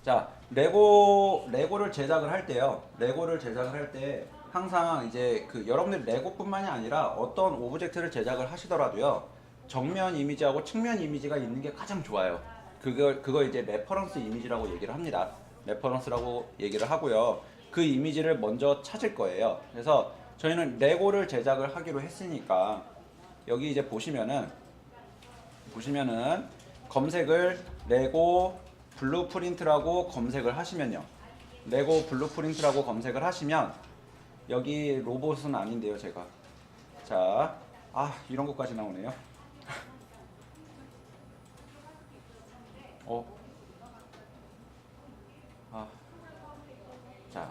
자, 레고를 제작을 할 때요. 레고를 제작을 할 때 항상 이제 그 여러분들 레고뿐만이 아니라 어떤 오브젝트를 제작을 하시더라도요. 정면 이미지하고 측면 이미지가 있는 게 가장 좋아요. 그걸 이제 레퍼런스 이미지라고 얘기를 합니다. 레퍼런스라고 얘기를 하고요. 그 이미지를 먼저 찾을 거예요. 그래서 저희는 레고를 제작을 하기로 했으니까 여기 이제 보시면은 검색을 레고 블루프린트라고 검색을 하시면요. 레고 블루프린트라고 검색을 하시면 여기 로봇은 아닌데요, 제가. 자, 이런 것까지 나오네요. 어, 아, 자,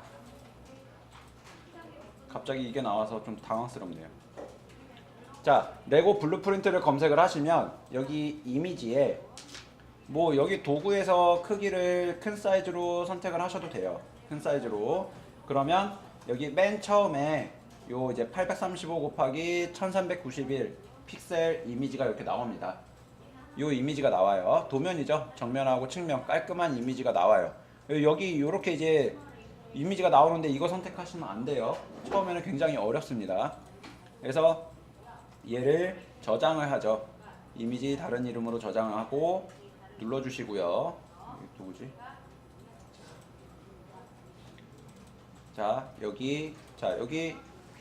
갑자기 이게 나와서 좀 당황스럽네요. 자, 레고 블루프린트를 검색을 하시면 여기 이미지에 뭐 여기 도구에서 크기를 큰 사이즈로 선택을 하셔도 돼요. 큰 사이즈로. 그러면 여기 맨 처음에 요 이제 835 곱하기 1391 픽셀 이미지가 이렇게 나옵니다. 요 이미지가 나와요. 도면이죠. 정면하고 측면 깔끔한 이미지가 나와요. 여기 요렇게 이제 이미지가 나오는데 이거 선택하시면 안 돼요. 처음에는 굉장히 어렵습니다. 그래서 얘를 저장을 하죠. 이미지 다른 이름으로 저장하고 눌러주시고요. 이게 누구지? 자, 여기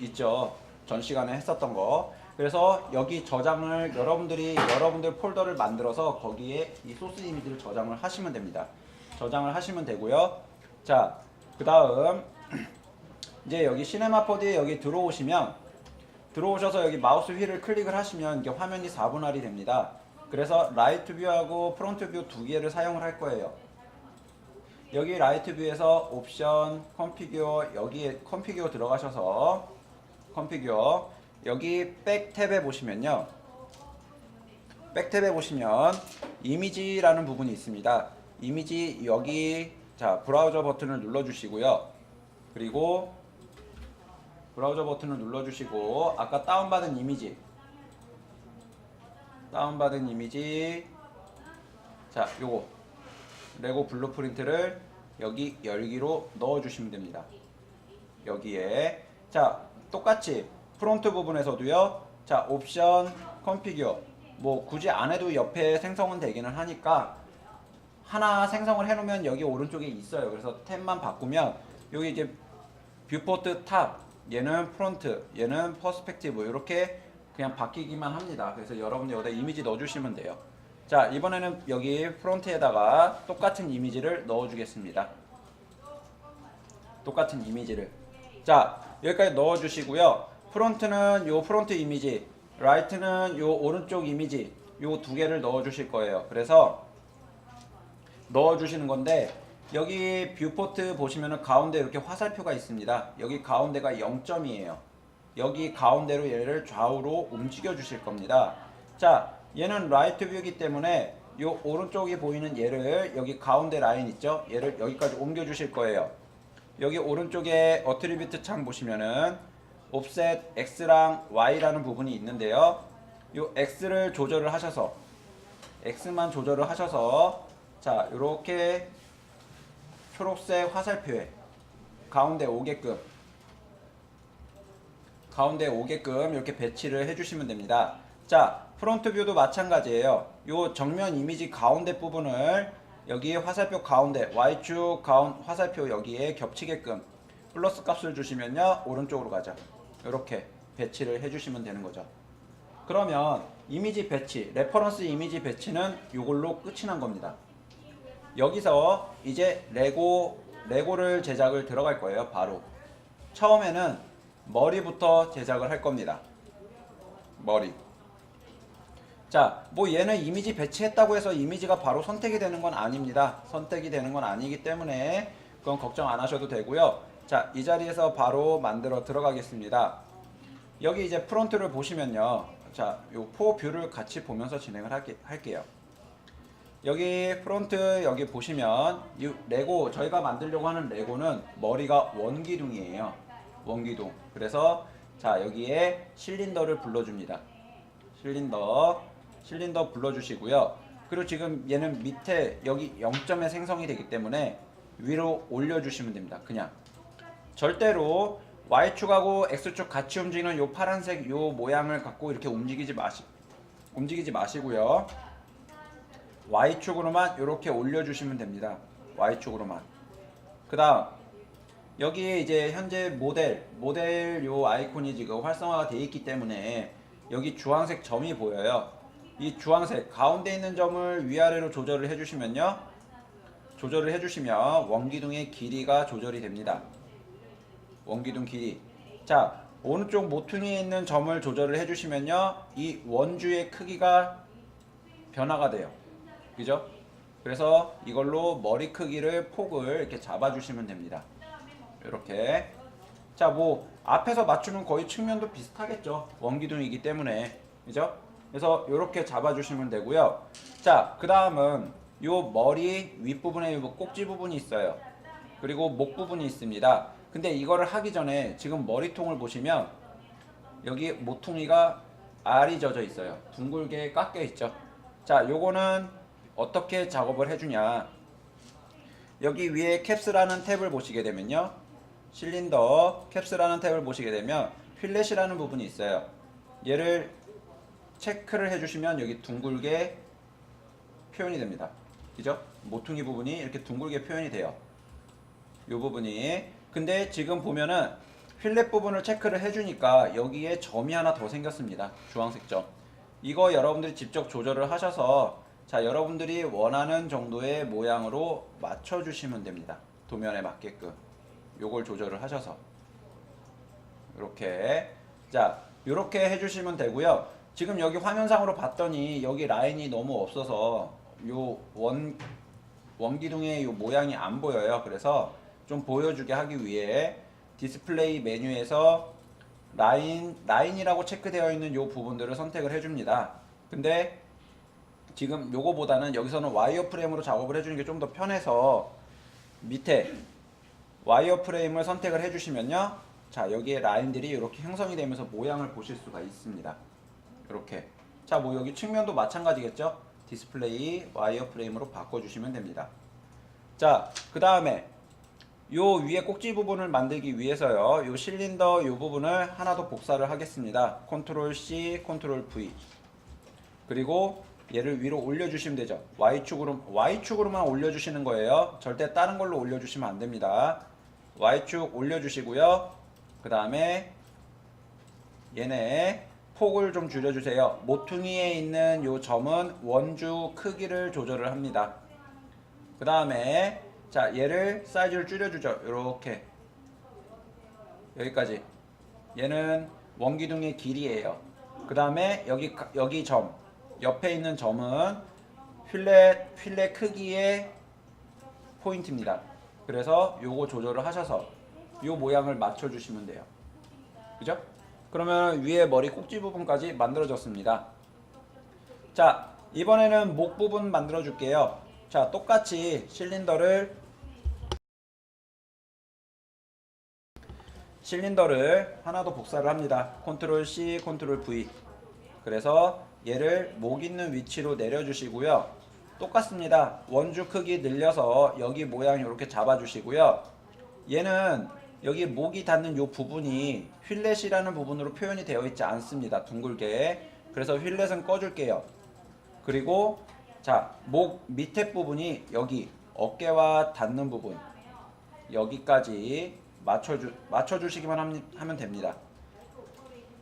있죠. 전 시간에 했었던 거. 그래서 여기 저장을 여러분들 폴더를 만들어서 거기에 이 소스 이미지를 저장을 하시면 됩니다. 저장을 하시면 되고요. 자, 그 다음 이제 여기 시네마 4D에 여기 들어오셔서 여기 마우스 휠을 클릭을 하시면 이게 화면이 4분할이 됩니다. 그래서 라이트 뷰하고 프론트 뷰 두 개를 사용을 할 거예요. 여기 라이트 뷰에서 옵션, 컨피규어, 여기에 컨피규어 들어가셔서 컨피규어 여기 백 탭에 보시면요. 백 탭에 보시면 이미지라는 부분이 있습니다. 이미지 여기 자 브라우저 버튼을 눌러주시고요. 그리고 브라우저 버튼을 눌러주시고 아까 다운받은 이미지 자 요거 레고 블루프린트를 여기 열기로 넣어주시면 됩니다. 여기에 자 똑같이 프론트 부분에서도요. 자 옵션 컨피규어 뭐 굳이 안 해도 옆에 생성은 되기는 하니까 하나 생성을 해놓으면 여기 오른쪽에 있어요. 그래서 탭만 바꾸면 여기 이제 뷰포트 탑 얘는 프론트 얘는 퍼스펙티브 이렇게 그냥 바뀌기만 합니다. 그래서 여러분들 여기다 이미지 넣어주시면 돼요. 자 이번에는 여기 프론트에다가 똑같은 이미지를 넣어주겠습니다. 똑같은 이미지를 자 여기까지 넣어주시고요. 프론트는 요 프론트 이미지 라이트는 요 오른쪽 이미지 요 두 개를 넣어주실 거예요. 그래서 넣어주시는 건데 여기 뷰포트 보시면은 가운데 이렇게 화살표가 있습니다. 여기 가운데가 0점이에요. 여기 가운데로 얘를 좌우로 움직여 주실 겁니다. 자, 얘는 라이트 뷰이기 때문에 요 오른쪽에 보이는 얘를 여기 가운데 라인 있죠? 얘를 여기까지 옮겨 주실 거예요. 여기 오른쪽에 어트리뷰트 창 보시면은 옵셋 X랑 Y라는 부분이 있는데요. 요 X를 조절을 하셔서 X만 조절을 하셔서 자, 요렇게 초록색 화살표에 가운데 오게끔 이렇게 배치를 해주시면 됩니다. 자, 프론트 뷰도 마찬가지예요. 요 정면 이미지 가운데 부분을 여기 화살표 가운데 Y축 화살표 여기에 겹치게끔 플러스 값을 주시면요 오른쪽으로 가죠. 이렇게 배치를 해주시면 되는 거죠. 그러면 이미지 배치, 레퍼런스 이미지 배치는 이걸로 끝이 난 겁니다. 여기서 이제 레고를 제작을 들어갈 거예요. 바로 처음에는 머리부터 제작을 할 겁니다. 머리. 자, 뭐 얘는 이미지 배치했다고 해서 이미지가 바로 선택이 되는 건 아닙니다. 선택이 되는 건 아니기 때문에 그건 걱정 안 하셔도 되고요. 자, 이 자리에서 바로 만들어 들어가겠습니다. 여기 이제 프론트를 보시면요. 자, 요 포 뷰를 같이 보면서 진행을 할게요. 여기 프론트 여기 보시면 이 레고 저희가 만들려고 하는 레고는 머리가 원기둥이에요. 원기둥. 그래서 자 여기에 실린더를 불러줍니다. 실린더 불러주시고요. 그리고 지금 얘는 밑에 여기 0점에 생성이 되기 때문에 위로 올려주시면 됩니다. 그냥 절대로 Y축하고 X축 같이 움직이는 요 파란색 요 모양을 갖고 이렇게 움직이지 마시고요. Y축으로만 이렇게 올려주시면 됩니다. Y축으로만. 그 다음 여기에 이제 현재 모델 요 아이콘이 지금 활성화가 되어 있기 때문에 여기 주황색 점이 보여요. 이 주황색 가운데 있는 점을 위아래로 조절을 해주시면 원기둥의 길이가 조절이 됩니다. 원기둥 길이. 자, 오른쪽 모퉁이에 있는 점을 조절을 해주시면요, 이 원주의 크기가 변화가 돼요. 그죠? 그래서 이걸로 머리 크기를 폭을 이렇게 잡아주시면 됩니다. 이렇게. 자, 뭐 앞에서 맞추면 거의 측면도 비슷하겠죠. 원기둥이기 때문에. 그죠? 그래서 이렇게 잡아주시면 되고요. 자, 그 다음은 요 머리 윗부분에 요 꼭지 부분이 있어요. 그리고 목 부분이 있습니다. 근데 이거를 하기 전에 지금 머리통을 보시면 여기 모퉁이가 알이 젖어 있어요. 둥글게 깎여 있죠. 자, 요거는 어떻게 작업을 해주냐. 여기 위에 캡스라는 탭을 보시게 되면요, 실린더 캡스라는 탭을 보시게 되면 필렛이라는 부분이 있어요. 얘를 체크를 해주시면 여기 둥글게 표현이 됩니다. 그죠? 모퉁이 부분이 이렇게 둥글게 표현이 돼요. 요 부분이. 근데 지금 보면은 필렛 부분을 체크를 해주니까 여기에 점이 하나 더 생겼습니다. 주황색 점. 이거 여러분들이 직접 조절을 하셔서, 자, 여러분들이 원하는 정도의 모양으로 맞춰주시면 됩니다. 도면에 맞게끔 요걸 조절을 하셔서 이렇게. 자, 이렇게 해주시면 되고요. 지금 여기 화면상으로 봤더니 여기 라인이 너무 없어서 요 원기둥의 요 모양이 안 보여요. 그래서 좀 보여주게 하기 위해 디스플레이 메뉴에서 라인이라고 체크되어 있는 요 부분들을 선택을 해줍니다. 근데 지금 요거보다는 여기서는 와이어 프레임으로 작업을 해주는 게 좀 더 편해서 밑에 와이어 프레임을 선택을 해주시면요, 자, 여기에 라인들이 이렇게 형성이 되면서 모양을 보실 수가 있습니다. 이렇게. 자, 뭐 여기 측면도 마찬가지겠죠. 디스플레이 와이어 프레임으로 바꿔주시면 됩니다. 자, 그 다음에 요 위에 꼭지 부분을 만들기 위해서요, 요 실린더 요 부분을 하나 더 복사를 하겠습니다. 컨트롤 C, 컨트롤 V. 그리고 얘를 위로 올려주시면 되죠. Y축으로만 올려주시는 거예요. 절대 다른 걸로 올려주시면 안 됩니다. Y축 올려주시고요. 그 다음에 얘네 폭을 좀 줄여주세요. 모퉁이에 있는 요 점은 원주 크기를 조절을 합니다. 그 다음에 자, 얘를 사이즈를 줄여주죠. 요렇게 여기까지. 얘는 원기둥의 길이에요. 그 다음에 여기 점 옆에 있는 점은 필렛 크기의 포인트입니다. 그래서 요거 조절을 하셔서 요 모양을 맞춰주시면 돼요. 그죠? 그러면 위에 머리 꼭지 부분까지 만들어졌습니다. 자, 이번에는 목 부분 만들어 줄게요. 자, 똑같이 실린더를 하나 더 복사를 합니다. 컨트롤 C, 컨트롤 V. 그래서 얘를 목 있는 위치로 내려주시고요. 똑같습니다. 원주 크기 늘려서 여기 모양 이렇게 잡아주시고요. 얘는 여기 목이 닿는 이 부분이 휠렛이라는 부분으로 표현이 되어 있지 않습니다. 둥글게. 그래서 휠렛은 꺼줄게요. 그리고 자, 목 밑에 부분이 여기 어깨와 닿는 부분 여기까지 맞춰주시기만 하면 됩니다.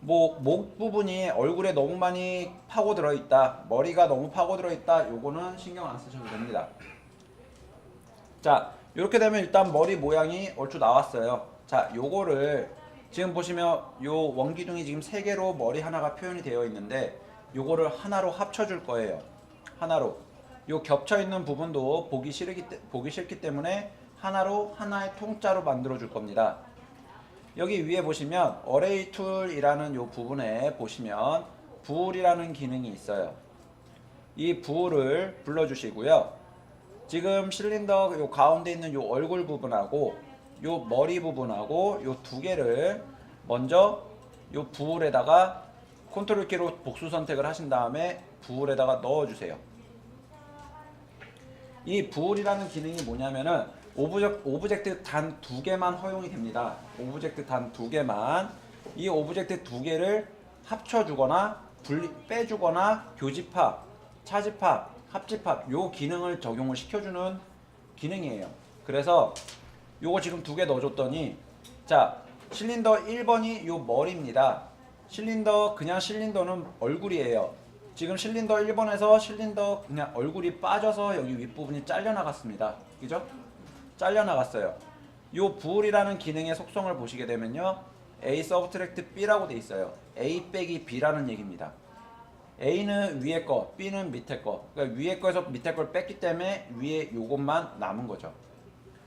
뭐 목 부분이 얼굴에 너무 많이 파고 들어있다, 머리가 너무 파고 들어있다, 요거는 신경 안 쓰셔도 됩니다. 자, 이렇게 되면 일단 머리 모양이 얼추 나왔어요. 자, 요거를 지금 보시면 요 원기둥이 지금 3개로 머리 하나가 표현이 되어 있는데 요거를 하나로 합쳐줄 거예요. 하나로. 요 겹쳐있는 부분도 보기 싫기 때문에 하나로 하나의 통짜로 만들어 줄 겁니다. 여기 위에 보시면 어레이 툴이라는 요 부분에 보시면 부울이라는 기능이 있어요. 이 부울을 불러주시고요. 지금 실린더 요 가운데 있는 요 얼굴 부분하고 요 머리 부분하고 요 두 개를 먼저 요 부울에다가 컨트롤 키로 복수 선택을 하신 다음에 부울에다가 넣어주세요. 이 부울이라는 기능이 뭐냐면은 오브젝트 단 두 개만 허용이 됩니다. 오브젝트 단 두 개만. 이 오브젝트 두 개를 합쳐주거나 빼주거나 교집합, 차집합, 합집합 요 기능을 적용을 시켜주는 기능이에요. 그래서 요거 지금 두 개 넣어줬더니 자 실린더 1번이 요 머리입니다. 그냥 실린더는 얼굴이에요. 지금 실린더 1번에서 실린더 그냥 얼굴이 빠져서 여기 윗부분이 잘려나갔습니다. 그죠? 잘려나갔어요. 요 부울이라는 기능의 속성을 보시게 되면요. A 서브트랙트 B라고 돼 있어요. A 빼기 B라는 얘기입니다. A는 위에 거, B는 밑에 거. 그러니까 위에 거에서 밑에 걸 뺐기 때문에 위에 요것만 남은 거죠.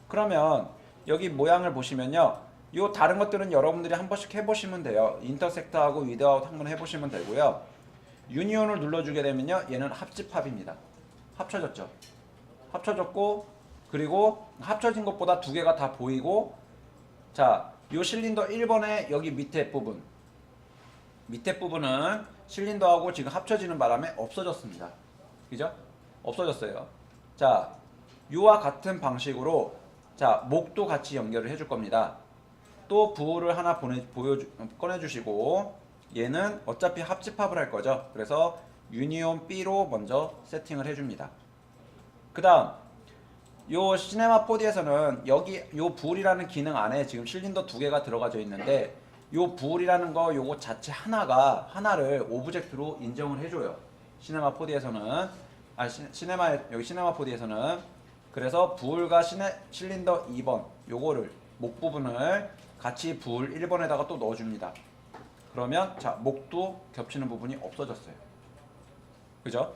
그러면 여기 모양을 보시면요. 요 다른 것들은 여러분들이 한 번씩 해보시면 돼요. 인터섹트하고 위드아웃 한번 해보시면 되고요. 유니온을 눌러주게 되면요. 얘는 합집합입니다. 합쳐졌죠. 합쳐졌고 그리고 합쳐진 것보다 두 개가 다 보이고 자, 요 실린더 1번의 여기 밑에 부분은 실린더하고 지금 합쳐지는 바람에 없어졌습니다. 그죠? 없어졌어요. 자, 이와 같은 방식으로 자, 목도 같이 연결을 해줄 겁니다. 또 부호를 하나 꺼내주시고 얘는 어차피 합집합을 할 거죠. 그래서 유니온 B로 먼저 세팅을 해줍니다. 그 다음 요 시네마 4D에서는 여기 요 부울이라는 기능 안에 지금 실린더 두 개가 들어가져 있는데 요 부울이라는 거 요거 자체 하나를 오브젝트로 인정을 해줘요. 시네마 4D에서는 여기 시네마 4D에서는 그래서 부울과 실린더 2번 요거를 목 부분을 같이 부울 1번에다가 또 넣어줍니다. 그러면 자 목도 겹치는 부분이 없어졌어요. 그죠?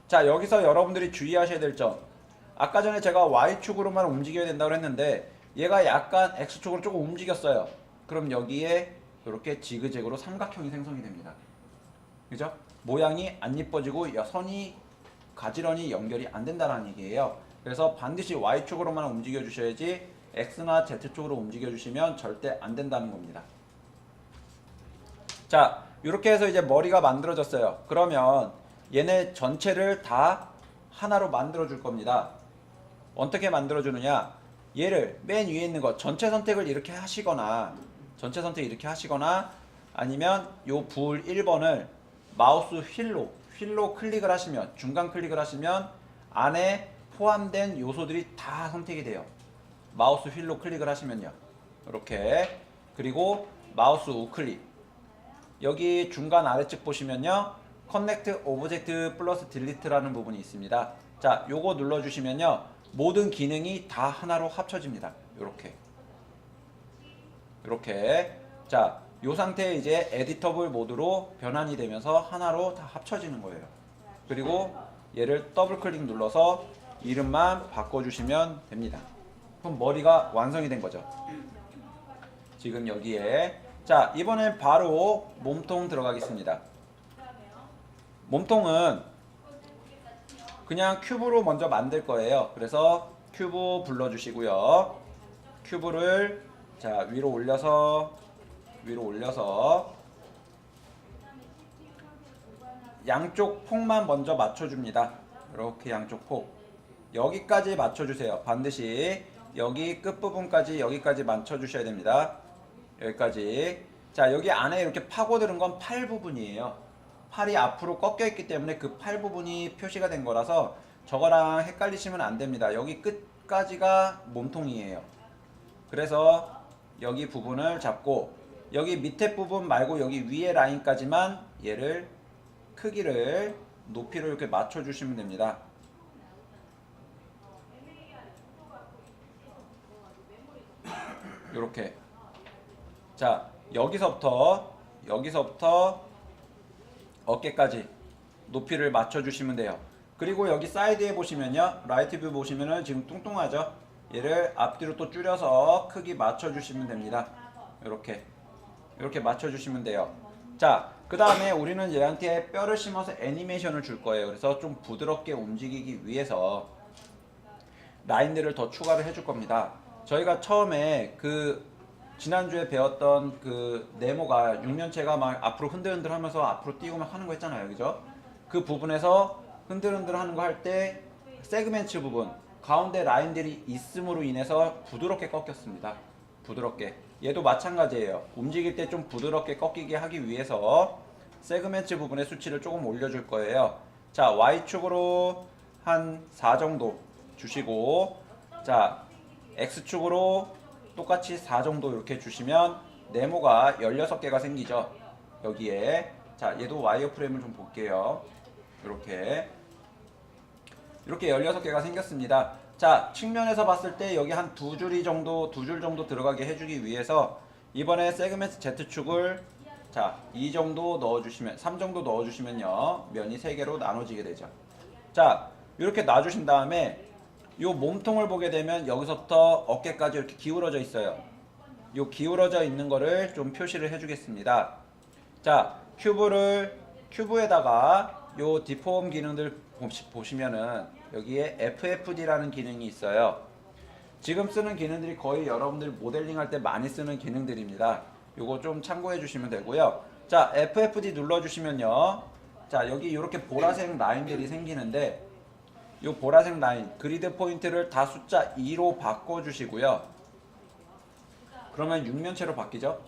자 여기서 여러분들이 주의하셔야 될 점. 아까 전에 제가 Y축으로만 움직여야 된다고 했는데 얘가 약간 X축으로 조금 움직였어요. 그럼 여기에 이렇게 지그재그로 삼각형이 생성이 됩니다. 그죠? 모양이 안 이뻐지고 선이 가지런히 연결이 안 된다는 얘기예요. 그래서 반드시 Y축으로만 움직여 주셔야지 X나 Z축으로 움직여 주시면 절대 안 된다는 겁니다. 자, 이렇게 해서 이제 머리가 만들어졌어요. 그러면 얘네 전체를 다 하나로 만들어 줄 겁니다. 어떻게 만들어 주느냐? 얘를 맨 위에 있는 거 전체 선택을 이렇게 하시거나 아니면 요 부울 1번을 마우스 휠로 클릭을 하시면 중간 클릭을 하시면 안에 포함된 요소들이 다 선택이 돼요. 마우스 휠로 클릭을 하시면요. 이렇게 그리고 마우스 우클릭 여기 중간 아래측 보시면요. 커넥트 오브젝트 플러스 딜리트라는 부분이 있습니다. 자, 요거 눌러주시면요. 모든 기능이 다 하나로 합쳐집니다. 요렇게. 자, 요 상태에 이제 에디터블 모드로 변환이 되면서 하나로 다 합쳐지는 거예요. 그리고 얘를 더블 클릭 눌러서 이름만 바꿔주시면 됩니다. 그럼 머리가 완성이 된 거죠. 지금 여기에 자, 이번엔 바로 몸통 들어가겠습니다. 몸통은 그냥 큐브로 먼저 만들 거예요. 그래서 큐브 불러주시고요. 큐브를 자 위로 올려서 양쪽 폭만 먼저 맞춰줍니다. 이렇게 양쪽 폭 여기까지 맞춰주세요. 반드시 여기 끝부분까지 여기까지 맞춰주셔야 됩니다. 여기까지. 자, 여기 안에 이렇게 파고드는 건 팔 부분이에요. 팔이 앞으로 꺾여 있기 때문에 그 팔 부분이 표시가 된 거라서 저거랑 헷갈리시면 안 됩니다. 여기 끝까지가 몸통이에요. 그래서 여기 부분을 잡고 여기 밑에 부분 말고 여기 위에 라인까지만 얘를 크기를 높이를 이렇게 맞춰 주시면 됩니다. 이렇게. 자, 여기서부터 어깨까지 높이를 맞춰 주시면 돼요. 그리고 여기 사이드에 보시면요. 라이트 뷰 보시면은 지금 뚱뚱하죠? 얘를 앞뒤로 또 줄여서 크기 맞춰 주시면 됩니다. 이렇게 맞춰 주시면 돼요. 자, 그 다음에 우리는 얘한테 뼈를 심어서 애니메이션을 줄 거예요. 그래서 좀 부드럽게 움직이기 위해서 라인들을 더 추가를 해줄 겁니다. 저희가 처음에 지난주에 배웠던 네모가 육면체가 막 앞으로 흔들흔들 하면서 앞으로 뛰고 막 하는 거 했잖아요. 그죠? 그 부분에서 흔들흔들 하는 거 할 때 세그멘트 부분 가운데 라인들이 있음으로 인해서 부드럽게 꺾였습니다. 부드럽게. 얘도 마찬가지예요. 움직일 때 좀 부드럽게 꺾이게 하기 위해서 세그멘트 부분의 수치를 조금 올려줄 거예요. 자, Y축으로 한 4 정도 주시고, 자, X축으로 똑같이 4 정도 이렇게 주시면 네모가 16개가 생기죠. 여기에. 자, 얘도 와이어프레임을 좀 볼게요. 이렇게 16개가 생겼습니다. 자, 측면에서 봤을 때 여기 한 두 줄 정도 들어가게 해주기 위해서 이번에 세그멘트 Z축을 자, 2 정도 넣어주시면, 3 정도 넣어주시면요, 면이 3개로 나눠지게 되죠. 자, 이렇게 놔주신 다음에 요 몸통을 보게 되면 여기서부터 어깨까지 이렇게 기울어져 있어요. 요 기울어져 있는 거를 좀 표시를 해주겠습니다. 자, 큐브에다가 요 디폼 기능들 보시면은 여기에 FFD라는 기능이 있어요. 지금 쓰는 기능들이 거의 여러분들 모델링 할 때 많이 쓰는 기능들입니다. 요거 좀 참고해 주시면 되고요. 자, FFD 눌러주시면요. 자, 여기 이렇게 보라색 라인들이 생기는데 요 보라색 라인, 그리드 포인트를 다 숫자 2로 바꿔주시고요. 그러면 육면체로 바뀌죠?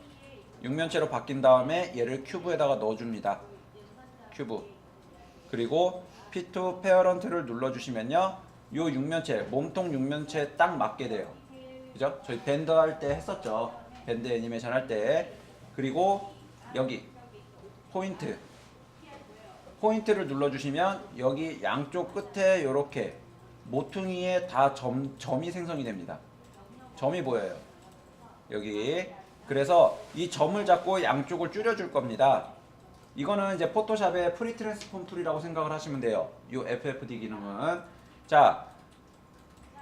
육면체로 바뀐 다음에 얘를 큐브에다가 넣어줍니다. 큐브. 그리고 P2 페어런트를 눌러주시면요. 요 육면체, 몸통 육면체에 딱 맞게 돼요. 그죠? 저희 밴드 할 때 했었죠. 밴드 애니메이션 할 때. 그리고 여기 포인트를 눌러주시면 여기 양쪽 끝에 이렇게 모퉁이에 다 점이 생성이 됩니다. 점이 보여요. 여기. 그래서 이 점을 잡고 양쪽을 줄여줄 겁니다. 이거는 이제 포토샵의 프리 트랜스폼 툴이라고 생각을 하시면 돼요. 이 FFD 기능은. 자,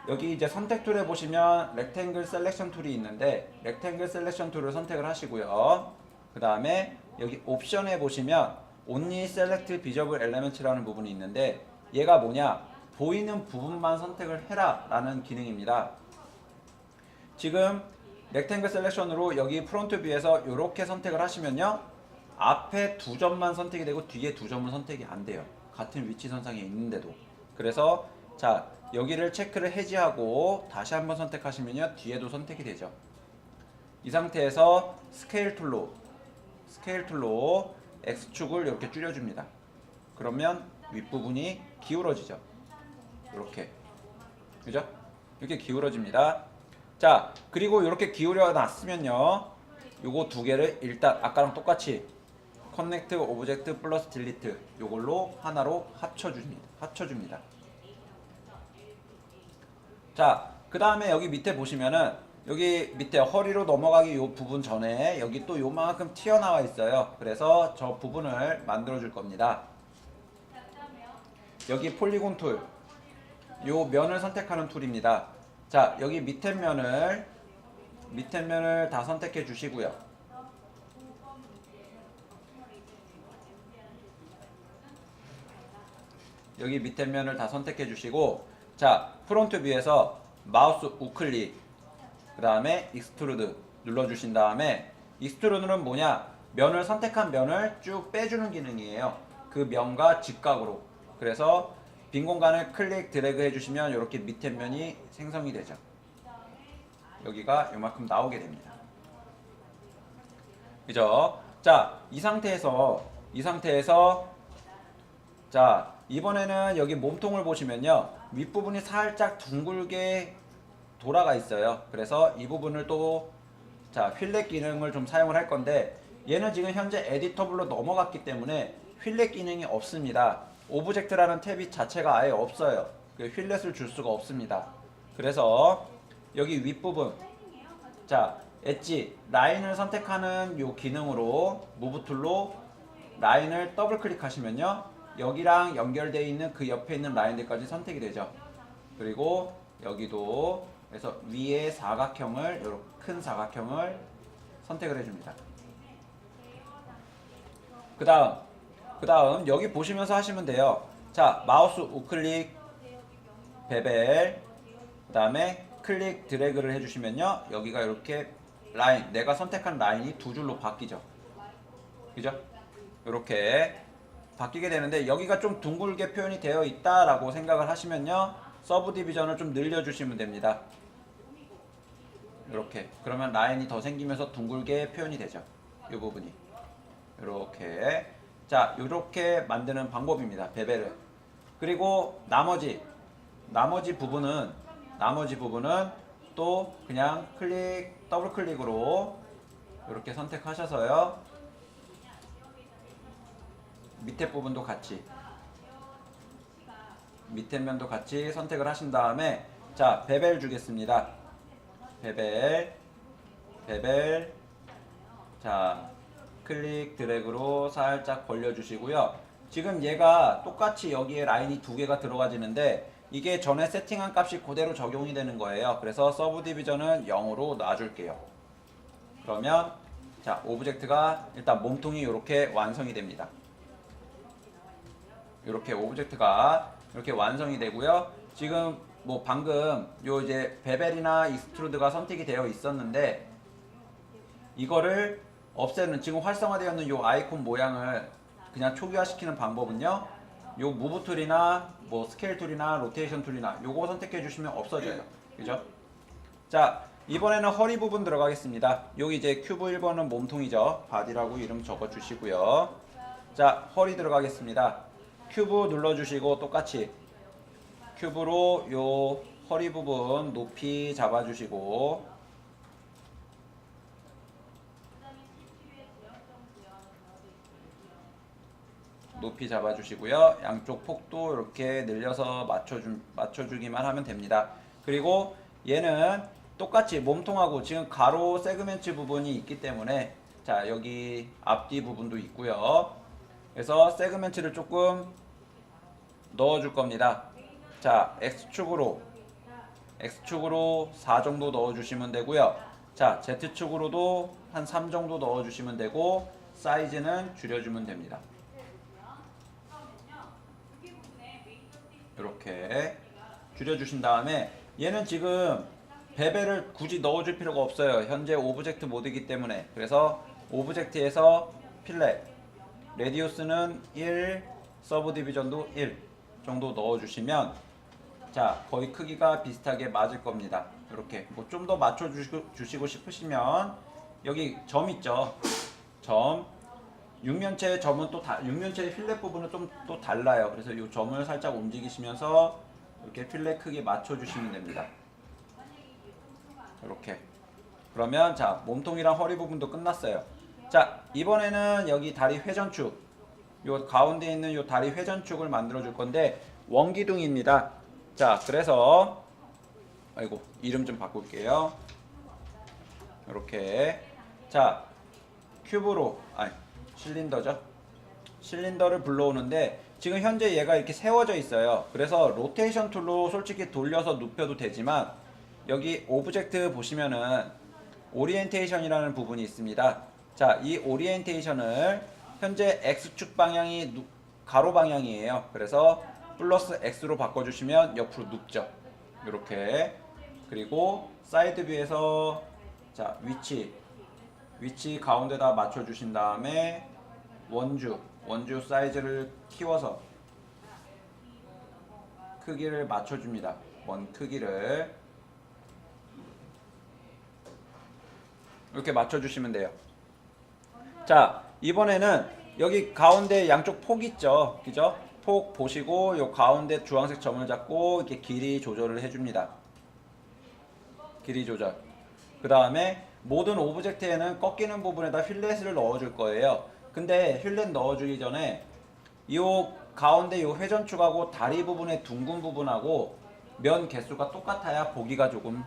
여기 이제 선택 툴에 보시면 렉탱글 셀렉션 툴이 있는데 렉탱글 셀렉션 툴을 선택을 하시고요. 그 다음에 여기 옵션에 보시면 Only Select Visible Elements라는 부분이 있는데 얘가 뭐냐? 보이는 부분만 선택을 해라 라는 기능입니다. 지금 렉탱글 셀렉션으로 여기 프론트 뷰에서 이렇게 선택을 하시면요, 앞에 2점만 선택이 되고 뒤에 2점은 선택이 안 돼요. 같은 위치 선상에 있는데도. 그래서 자, 여기를 체크를 해지하고 다시 한번 선택하시면요, 뒤에도 선택이 되죠. 이 상태에서 스케일 툴로 X축을 이렇게 줄여줍니다. 그러면 윗부분이 기울어지죠. 이렇게. 그죠? 이렇게 기울어집니다. 자, 그리고 이렇게 기울여 놨으면요, 요거 두 개를 일단 아까랑 똑같이 커넥트 오브젝트 플러스 딜리트 요걸로 하나로 합쳐줍니다. 자, 그 다음에 여기 밑에 보시면은 여기 밑에 허리로 넘어가기 요 부분 전에 여기 또 요만큼 튀어나와 있어요. 그래서 저 부분을 만들어 줄 겁니다. 여기 폴리곤 툴, 요 면을 선택하는 툴입니다. 자, 여기 밑에 면을 다 선택해 주시고요. 여기 밑에 면을 다 선택해 주시고, 자, 프론트 뷰에서 마우스 우클릭, 그 다음에 익스트루드 눌러주신 다음에, 익스트루드는 뭐냐? 면을 선택한 면을 쭉 빼주는 기능이에요. 그 면과 직각으로. 그래서 빈 공간을 클릭 드래그 해주시면 이렇게 밑에 면이 생성이 되죠. 여기가 요만큼 나오게 됩니다. 그죠? 자, 이 상태에서 자, 이번에는 여기 몸통을 보시면요, 윗부분이 살짝 둥글게 돌아가 있어요. 그래서 이 부분을 또 자, 휠렛 기능을 좀 사용을 할 건데, 얘는 지금 현재 에디터블로 넘어갔기 때문에 휠렛 기능이 없습니다. 오브젝트라는 탭이 자체가 아예 없어요. 그 휠렛을 줄 수가 없습니다. 그래서 여기 윗부분, 자, 엣지 라인을 선택하는 요 기능으로 무브 툴로 라인을 더블 클릭하시면요, 여기랑 연결되어 있는 그 옆에 있는 라인들까지 선택이 되죠. 그리고 여기도 그래서 위에 사각형을, 요렇게 큰 사각형을 선택을 해줍니다. 그 다음 여기 보시면서 하시면 돼요. 자, 마우스 우클릭, 베벨, 그 다음에 클릭 드래그를 해주시면요, 여기가 이렇게 라인, 내가 선택한 라인이 두 줄로 바뀌죠. 그죠? 이렇게 바뀌게 되는데, 여기가 좀 둥글게 표현이 되어 있다라고 생각을 하시면요, 서브 디비전을 좀 늘려주시면 됩니다. 이렇게. 그러면 라인이 더 생기면서 둥글게 표현이 되죠. 이 부분이. 이렇게. 자, 이렇게 만드는 방법입니다. 베벨을. 그리고 나머지 부분은 또 그냥 더블 클릭으로 이렇게 선택하셔서요. 밑에 부분도 같이, 밑에 면도 같이 선택을 하신 다음에, 자, 베벨 주겠습니다. 베벨. 자, 클릭 드래그로 살짝 벌려주시고요. 지금 얘가 똑같이 여기에 라인이 두 개가 들어가지는데 이게 전에 세팅한 값이 그대로 적용이 되는 거예요. 그래서 서브 디비전은 0으로 놔줄게요. 그러면 자, 오브젝트가 일단 몸통이 이렇게 완성이 됩니다. 이렇게 오브젝트가 이렇게 완성이 되고요. 지금 뭐 방금 요 이제 베벨이나 익스트루드가 선택이 되어 있었는데 이거를 없애는, 지금 활성화되어 있는 요 아이콘 모양을 그냥 초기화시키는 방법은요. 요 무브 툴이나 뭐 스케일 툴이나 로테이션 툴이나 요거 선택해 주시면 없어져요. 그죠? 자, 이번에는 허리 부분 들어가겠습니다. 여기 이제 큐브 1번은 몸통이죠. 바디라고 이름 적어 주시고요. 자, 허리 들어가겠습니다. 큐브 눌러 주시고 똑같이 큐브로 요 허리 부분 높이 잡아 주시고, 높이 잡아주시고요. 양쪽 폭도 이렇게 늘려서 맞춰주기만 하면 됩니다. 그리고 얘는 똑같이 몸통하고 지금 가로 세그멘트 부분이 있기 때문에, 자, 여기 앞뒤 부분도 있고요. 그래서 세그멘트를 조금 넣어줄 겁니다. 자, X축으로 4 정도 넣어주시면 되고요. 자, Z축으로도 한 3 정도 넣어주시면 되고, 사이즈는 줄여주면 됩니다. 이렇게 줄여주신 다음에 얘는 지금 베벨을 굳이 넣어줄 필요가 없어요. 현재 오브젝트 모드이기 때문에. 그래서 오브젝트에서 필렛 레디우스는 1, 서브 디비전도 1 정도 넣어주시면, 자, 거의 크기가 비슷하게 맞을 겁니다. 이렇게 뭐 좀 더 맞춰주시고 싶으시면 여기 점 있죠. 점. 육면체의 점은 또 육면체의 필렛 부분은 좀 또 달라요. 그래서 이 점을 살짝 움직이시면서 이렇게 필렛 크기 맞춰주시면 됩니다. 이렇게. 그러면 자, 몸통이랑 허리 부분도 끝났어요. 자, 이번에는 여기 다리 회전축, 요 가운데 있는 요 다리 회전축을 만들어 줄 건데 원기둥입니다. 자, 그래서 아이고, 이름 좀 바꿀게요. 이렇게. 자, 큐브로, 실린더죠. 실린더를 불러오는데 지금 현재 얘가 이렇게 세워져 있어요. 그래서 로테이션 툴로 솔직히 돌려서 눕혀도 되지만, 여기 오브젝트 보시면은 오리엔테이션이라는 부분이 있습니다. 자, 이 오리엔테이션을 현재 X축 방향이 가로 방향이에요. 그래서 플러스 X로 바꿔주시면 옆으로 눕죠. 이렇게. 그리고 사이드 뷰에서 자, 위치 가운데다 맞춰주신 다음에 원주 사이즈를 키워서 크기를 맞춰줍니다. 원 크기를 이렇게 맞춰주시면 돼요. 자, 이번에는 여기 가운데 양쪽 폭 있죠. 그죠? 폭 보시고 요 가운데 주황색 점을 잡고 이렇게 길이 조절을 해줍니다. 길이 조절. 그 다음에 모든 오브젝트에는 꺾이는 부분에다 휠렛을 넣어줄 거예요. 근데 휠렛 넣어주기 전에 이 가운데 이 회전축하고 다리 부분의 둥근 부분하고 면 개수가 똑같아야 보기가 조금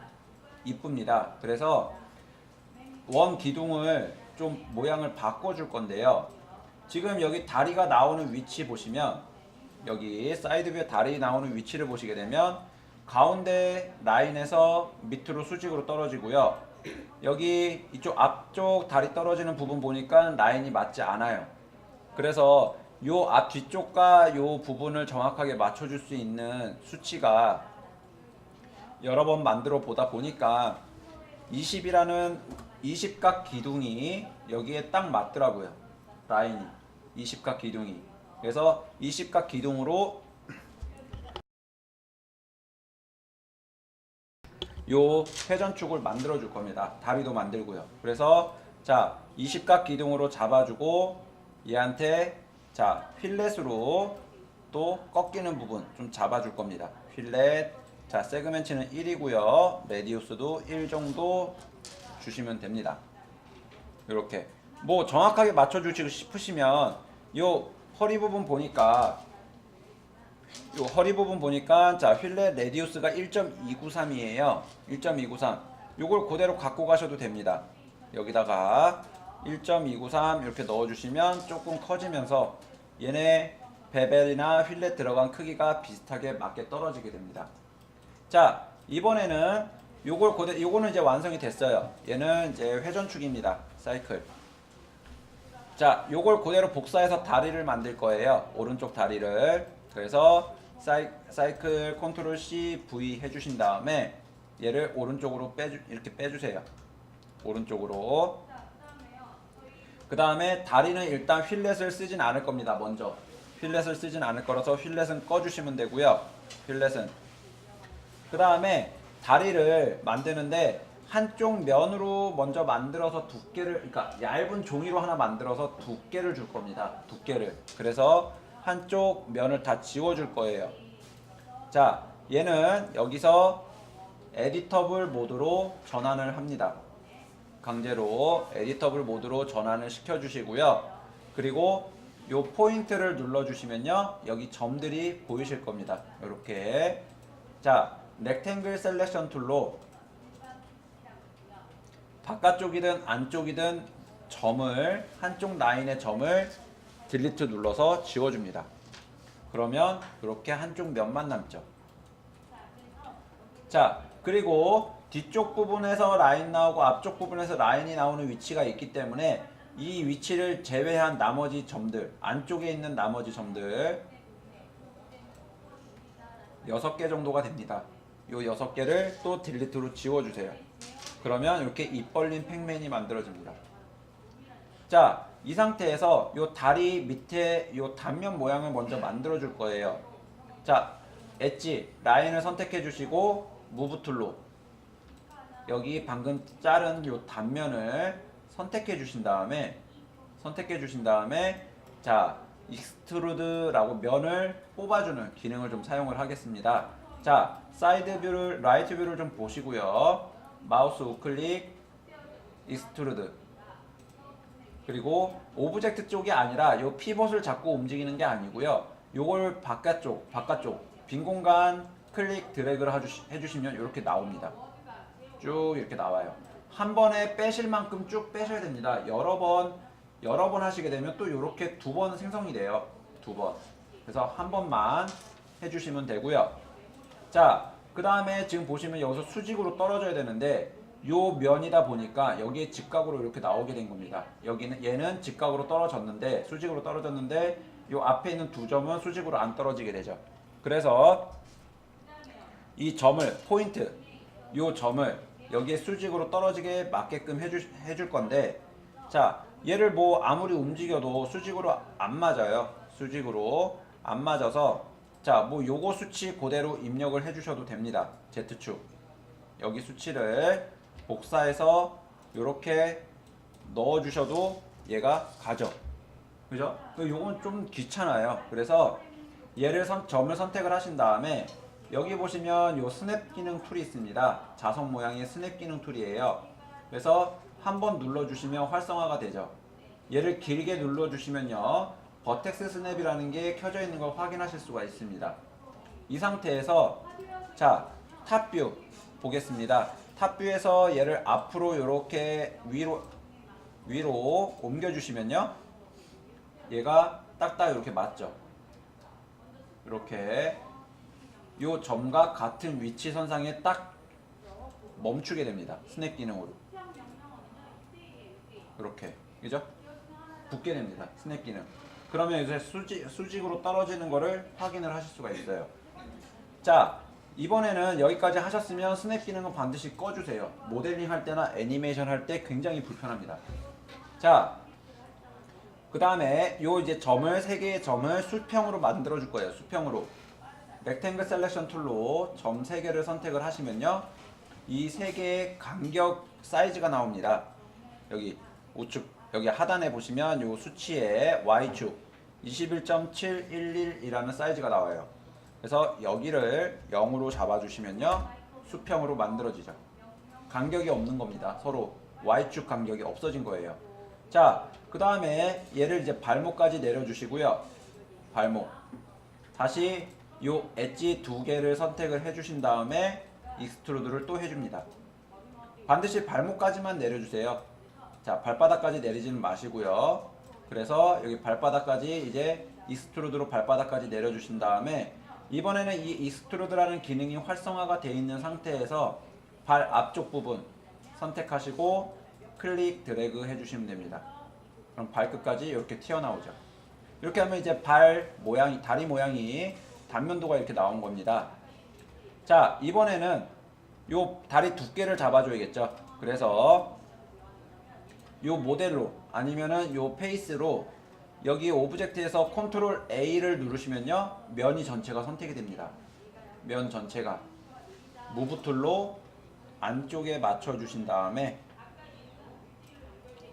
이쁩니다. 그래서 원 기둥을 좀 모양을 바꿔줄 건데요. 지금 여기 다리가 나오는 위치 보시면, 여기 사이드 뷰에 다리 나오는 위치를 보시게 되면 가운데 라인에서 밑으로 수직으로 떨어지고요. 여기 이쪽 앞쪽 다리 떨어지는 부분 보니까 라인이 맞지 않아요. 그래서 요 앞 뒤쪽과 요 부분을 정확하게 맞춰줄 수 있는 수치가 여러 번 만들어 보다 보니까 20이라는 20각 기둥이 여기에 딱 맞더라고요. 라인이 20각 기둥이. 그래서 20각 기둥으로 요 회전축을 만들어 줄 겁니다. 다리도 만들고요. 그래서 자 20각 기둥으로 잡아주고 얘한테 자 휠렛으로 또 꺾이는 부분 좀 잡아줄 겁니다. 휠렛 자 세그멘트는 1이고요. 레디우스도 1 정도 주시면 됩니다. 이렇게 뭐 정확하게 맞춰주시고 싶으시면 요 허리 부분 보니까 자 휠렛 레디우스가 1.293이에요. 1.293 요걸 그대로 갖고 가셔도 됩니다. 여기다가 1.293 이렇게 넣어주시면 조금 커지면서 얘네 베벨이나 휠렛 들어간 크기가 비슷하게 맞게 떨어지게 됩니다. 자 이번에는 요거는 이제 완성이 됐어요. 얘는 이제 회전축입니다. 사이클. 자 요걸 그대로 복사해서 다리를 만들 거예요. 오른쪽 다리를. 그래서 사이클 컨트롤 C V 해주신 다음에 얘를 오른쪽으로 이렇게 빼주세요. 오른쪽으로. 그 다음에 다리는 일단 휠렛을 쓰진 않을 겁니다. 먼저 휠렛을 쓰진 않을 거라서 휠렛은 꺼주시면 되고요. 휠렛은 그 다음에 다리를 만드는데 한쪽 면으로 먼저 만들어서 두께를, 그러니까 얇은 종이로 하나 만들어서 두께를 줄 겁니다. 두께를. 그래서 한쪽 면을 다 지워줄 거예요. 자, 얘는 여기서 에디터블 모드로 전환을 합니다. 강제로 에디터블 모드로 전환을 시켜주시고요. 그리고 요 포인트를 눌러주시면요. 여기 점들이 보이실 겁니다. 이렇게. 자, 렉탱글 셀렉션 툴로 바깥쪽이든 안쪽이든 점을, 한쪽 라인의 점을 딜리트 눌러서 지워줍니다. 그러면 이렇게 한쪽 면만 남죠. 자, 그리고 뒤쪽 부분에서 라인 나오고 앞쪽 부분에서 라인이 나오는 위치가 있기 때문에 이 위치를 제외한 나머지 점들, 안쪽에 있는 나머지 점들 6개 정도가 됩니다. 요 6개를 또 딜리트로 지워주세요. 그러면 이렇게 입 벌린 팩맨이 만들어집니다. 자, 이 상태에서 요 다리 밑에 요 단면 모양을 먼저 만들어 줄 거예요. 자, 엣지 라인을 선택해 주시고 무브 툴로 여기 방금 자른 요 단면을 선택해 주신 다음에 자, 익스트루드라고 면을 뽑아주는 기능을 좀 사용을 하겠습니다. 자, 사이드 뷰를, 라이트 뷰를 좀 보시고요. 마우스 우클릭, 익스트루드. 그리고 오브젝트 쪽이 아니라 요 피벗을 잡고 움직이는 게 아니고요. 요걸 바깥쪽, 빈 공간 클릭 드래그를 해주시면 이렇게 나옵니다. 쭉 이렇게 나와요. 한 번에 빼실 만큼 쭉 빼셔야 됩니다. 여러 번 하시게 되면 또 이렇게 2번 생성이 돼요. 2번. 그래서 한 번만 해주시면 되고요. 자, 그 다음에 지금 보시면 여기서 수직으로 떨어져야 되는데 요 면이다 보니까 여기에 직각으로 이렇게 나오게 된 겁니다. 여기는 얘는 직각으로 떨어졌는데 수직으로 떨어졌는데 요 앞에 있는 2점은 수직으로 안 떨어지게 되죠. 그래서 이 점을 포인트 요 점을 여기에 수직으로 떨어지게 맞게끔 해줄 건데 자 얘를 뭐 아무리 움직여도 수직으로 안 맞아요. 수직으로 안 맞아서 자 뭐 요거 수치 그대로 입력을 해주셔도 됩니다. Z축 여기 수치를 복사해서 요렇게 넣어주셔도 얘가 가죠. 그죠? 요건 좀 귀찮아요. 그래서 얘를 점을 선택을 하신 다음에 여기 보시면 요 스냅 기능 툴이 있습니다. 자석 모양의 스냅 기능 툴이에요. 그래서 한번 눌러주시면 활성화가 되죠. 얘를 길게 눌러주시면요. 버텍스 스냅이라는 게 켜져 있는 걸 확인하실 수가 있습니다. 이 상태에서 자 탑뷰 보겠습니다. 탑뷰에서 얘를 앞으로 이렇게 위로 옮겨주시면요. 얘가 딱딱 이렇게 맞죠. 이렇게 요 점과 같은 위치 선상에 딱 멈추게 됩니다. 스냅 기능으로. 이렇게. 그죠? 붙게 됩니다. 스냅 기능. 그러면 이제 수직으로 떨어지는 거를 확인을 하실 수가 있어요. 자, 이번에는 여기까지 하셨으면 스냅 기능은 반드시 꺼주세요. 모델링 할 때나 애니메이션 할 때 굉장히 불편합니다. 자, 그 다음에 요 이제 점을 3개의 점을 수평으로 만들어 줄 거예요. 수평으로. 렉탱글 셀렉션 툴로 점 3개를 선택을 하시면요. 이 세 개의 간격 사이즈가 나옵니다. 여기 우측 여기 하단에 보시면 요 수치에 Y축 21.711이라는 사이즈가 나와요. 그래서 여기를 0으로 잡아주시면요 수평으로 만들어지죠. 간격이 없는 겁니다. 서로 Y축 간격이 없어진 거예요. 자, 그 다음에 얘를 이제 발목까지 내려주시고요. 발목 다시 요 엣지 두 개를 선택을 해주신 다음에 익스트루드를 또 해줍니다. 반드시 발목까지만 내려주세요. 자, 발바닥까지 내리지는 마시고요. 그래서 여기 발바닥까지 이제 익스트루드로 발바닥까지 내려주신 다음에 이번에는 이 익스트루드라는 기능이 활성화가 되어 있는 상태에서 발 앞쪽 부분 선택하시고 클릭 드래그 해주시면 됩니다. 그럼 발끝까지 이렇게 튀어나오죠. 이렇게 하면 이제 발 모양이, 다리 모양이 단면도가 이렇게 나온 겁니다. 자, 이번에는 요 다리 두께를 잡아줘야겠죠. 그래서 요 모델로 아니면은 요 페이스로 여기 오브젝트에서 컨트롤 A를 누르시면요 면이 전체가 선택이 됩니다. 면 전체가 무브 툴로 안쪽에 맞춰 주신 다음에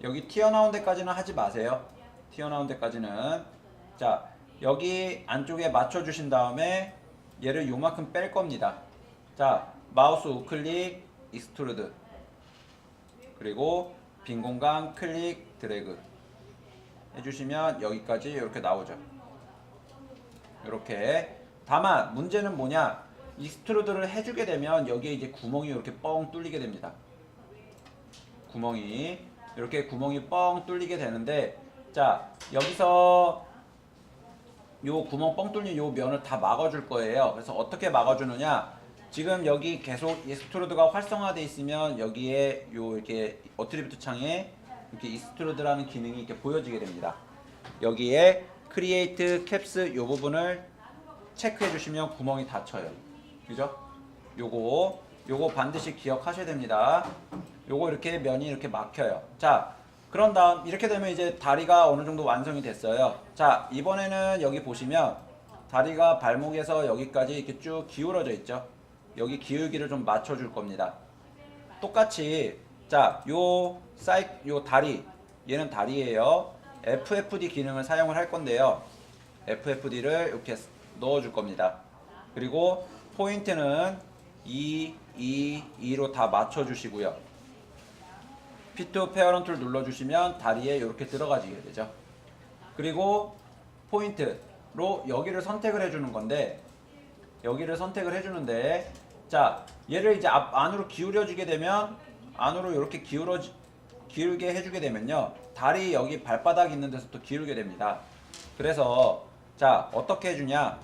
여기 튀어나온 데까지는 하지 마세요. 튀어나온 데까지는 자 여기 안쪽에 맞춰 주신 다음에 얘를 요만큼 뺄 겁니다. 자 마우스 우클릭 익스트루드 그리고 빈 공간 클릭 드래그 해주시면 여기까지 이렇게 나오죠. 이렇게. 다만 문제는 뭐냐, 익스트루드를 해주게 되면 여기에 이제 구멍이 이렇게 뻥 뚫리게 됩니다. 구멍이 이렇게 구멍이 뻥 뚫리게 되는데, 자 여기서 요 구멍 뻥 뚫린 요 면을 다 막아줄 거예요. 그래서 어떻게 막아주느냐, 지금 여기 계속 익스트루드가 활성화되어 있으면 여기에 요 이렇게 어트리뷰트 창에 이렇게 익스트루드라는 기능이 이렇게 보여지게 됩니다. 여기에 크리에이트 캡스 요 부분을 체크해 주시면 구멍이 닫혀요. 그죠? 요거 반드시 기억하셔야 됩니다. 요거 이렇게 면이 이렇게 막혀요. 자, 그런 다음 이렇게 되면 이제 다리가 어느 정도 완성이 됐어요. 자, 이번에는 여기 보시면 다리가 발목에서 여기까지 이렇게 쭉 기울어져 있죠. 여기 기울기를 좀 맞춰 줄 겁니다. 똑같이 자, 요 다리, 얘는 다리예요. FFD 기능을 사용을 할 건데요. FFD를 이렇게 넣어 줄 겁니다. 그리고 포인트는 2로 다 맞춰 주시고요. P2 페어런트 툴 눌러주시면 다리에 이렇게 들어가지게 되죠. 그리고 포인트로 여기를 선택을 해주는 건데, 여기를 선택을 해주는데, 자 얘를 이제 안으로 기울여주게 되면, 안으로 이렇게 기울게 해주게 되면요, 다리 여기 발바닥 있는 데서 또 기울게 됩니다. 그래서 자 어떻게 해주냐,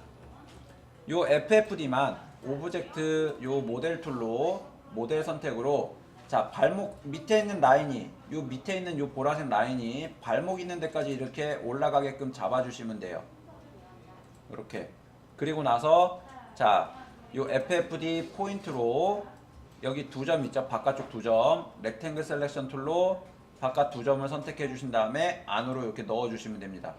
요 FFD만 오브젝트 요 모델 툴로 모델 선택으로 자 발목 밑에 있는 라인이, 요 밑에 있는 요 보라색 라인이 발목 있는 데까지 이렇게 올라가게끔 잡아주시면 돼요. 이렇게. 그리고 나서 자 요 FFD 포인트로 여기 두 점 있죠, 바깥쪽 두 점, 렉탱글 셀렉션 툴로 바깥 두 점을 선택해 주신 다음에 안으로 이렇게 넣어 주시면 됩니다.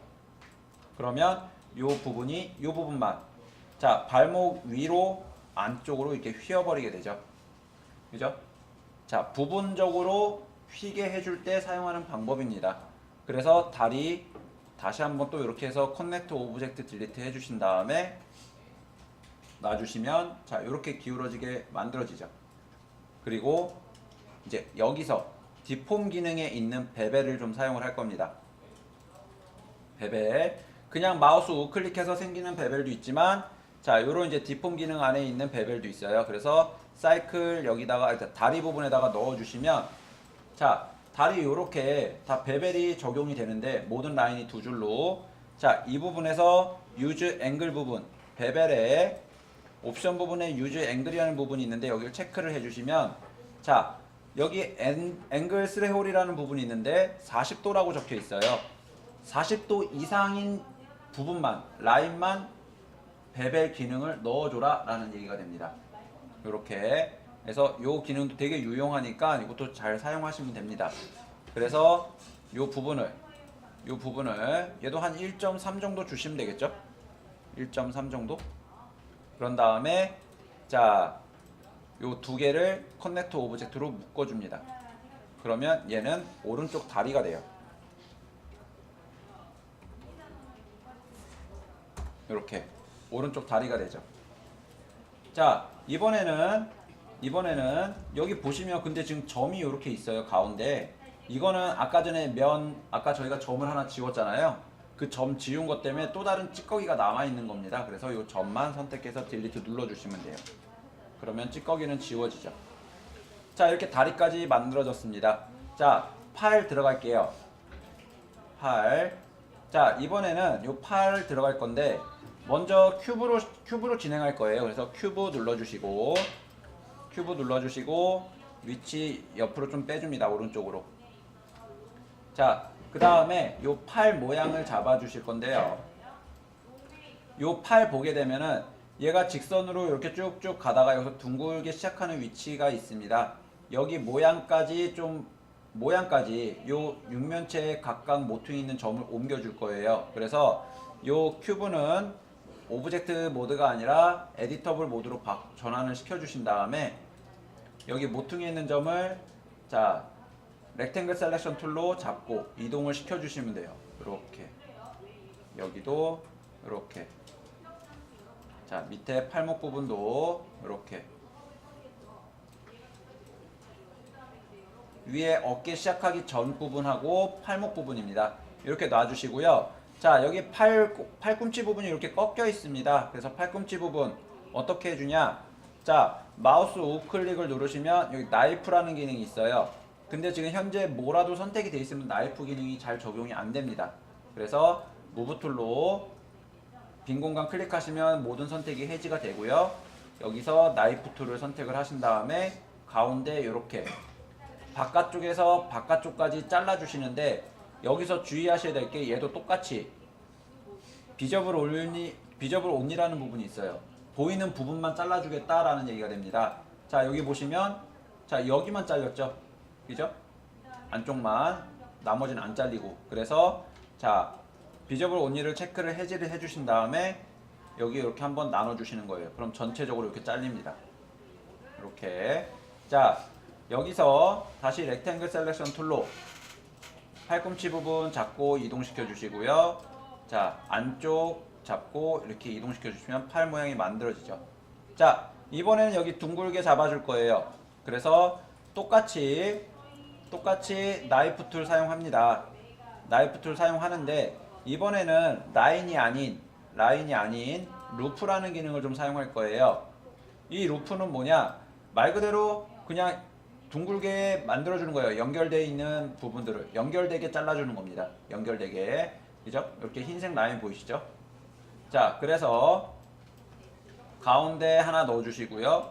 그러면 요 부분만 자 발목 위로 안쪽으로 이렇게 휘어버리게 되죠. 그죠? 자 부분적으로 휘게 해줄 때 사용하는 방법입니다. 그래서 다리 다시 한번 또 이렇게 해서 커넥트 오브젝트 딜리트 해주신 다음에 놔주시면 자 이렇게 기울어지게 만들어지죠. 그리고 이제 여기서 디폼 기능에 있는 베벨을 좀 사용을 할 겁니다. 베벨, 그냥 마우스 우클릭해서 생기는 베벨도 있지만, 자 요런 이제 디폼 기능 안에 있는 베벨도 있어요. 그래서 사이클 여기다가 다리 부분에다가 넣어 주시면 자 다리 요렇게 다 베벨이 적용이 되는데, 모든 라인이 두 줄로 자 이 부분에서 유즈 앵글 부분, 베벨에 옵션 부분에 유즈 앵글이라는 부분이 있는데 여기를 체크를 해주시면 자 여기 앵글 스레홀이라는 부분이 있는데 40도라고 적혀 있어요. 40도 이상인 부분만, 라인만 베벨 기능을 넣어줘라 라는 얘기가 됩니다. 이렇게 그래서 요 기능도 되게 유용하니까 이것도 잘 사용하시면 됩니다. 그래서 요 부분을 얘도 한 1.3 정도 주시면 되겠죠. 1.3 정도. 그런 다음에 자 요 두 개를 커넥터 오브젝트로 묶어줍니다. 그러면 얘는 오른쪽 다리가 돼요. 이렇게 오른쪽 다리가 되죠. 자, 이번에는 여기 보시면 근데 지금 점이 이렇게 있어요, 가운데. 이거는 아까 전에 아까 저희가 점을 하나 지웠잖아요. 그 점 지운 것 때문에 또 다른 찌꺼기가 남아 있는 겁니다. 그래서 이 점만 선택해서 딜리트 눌러주시면 돼요. 그러면 찌꺼기는 지워지죠. 자, 이렇게 다리까지 만들어졌습니다. 자, 팔 들어갈게요. 팔. 자, 이번에는 이 팔 들어갈 건데 먼저 큐브로 진행할 거예요. 그래서 큐브 눌러주시고 위치 옆으로 좀 빼줍니다. 오른쪽으로. 자, 그 다음에 요 팔 모양을 잡아 주실 건데요. 요 팔 보게 되면은 얘가 직선으로 이렇게 쭉쭉 가다가 여기서 둥글게 시작하는 위치가 있습니다. 여기 모양까지 요 육면체에 각각 모퉁이 있는 점을 옮겨 줄 거예요. 그래서 요 큐브는 오브젝트 모드가 아니라 에디터블 모드로 전환을 시켜 주신 다음에 여기 모퉁이에 있는 점을 자, 렉탱글 셀렉션 툴로 잡고 이동을 시켜 주시면 돼요. 이렇게. 여기도 이렇게. 자, 밑에 팔목 부분도 이렇게. 위에 어깨 시작하기 전 부분하고 팔목 부분입니다. 이렇게 놔주시고요. 자, 여기 팔꿈치 부분이 이렇게 꺾여 있습니다. 그래서 팔꿈치 부분 어떻게 해주냐? 자, 마우스 우클릭을 누르시면 여기 나이프라는 기능이 있어요. 근데 지금 현재 뭐라도 선택이 되어 있으면 나이프 기능이 잘 적용이 안 됩니다. 그래서 무브 툴로 빈 공간 클릭하시면 모든 선택이 해지가 되고요. 여기서 나이프 툴을 선택을 하신 다음에 가운데 이렇게 바깥쪽에서 바깥쪽까지 잘라주시는데 여기서 주의하셔야 될 게 얘도 똑같이 비저블 온리라는 부분이 있어요. 보이는 부분만 잘라주겠다라는 얘기가 됩니다. 자, 여기 보시면 자, 여기만 잘렸죠. 그죠? 안쪽만, 나머지는 안 잘리고. 그래서 자, 비저블 온리를 체크를 해지를 해주신 다음에 여기 이렇게 한번 나눠주시는 거예요. 그럼 전체적으로 이렇게 잘립니다. 이렇게. 자, 여기서 다시 렉탱글 셀렉션 툴로 팔꿈치 부분 잡고 이동시켜 주시고요. 자, 안쪽 잡고 이렇게 이동시켜 주시면 팔 모양이 만들어지죠. 자, 이번에는 여기 둥글게 잡아줄 거예요. 그래서 똑같이 나이프 툴 사용합니다. 나이프 툴 사용하는데 이번에는 라인이 아닌 루프라는 기능을 좀 사용할 거예요. 이 루프는 뭐냐? 말 그대로 그냥 둥글게 만들어주는 거예요. 연결되어 있는 부분들을 연결되게 잘라주는 겁니다. 연결되게. 그죠? 이렇게 흰색 라인 보이시죠? 자, 그래서 가운데 하나 넣어주시고요.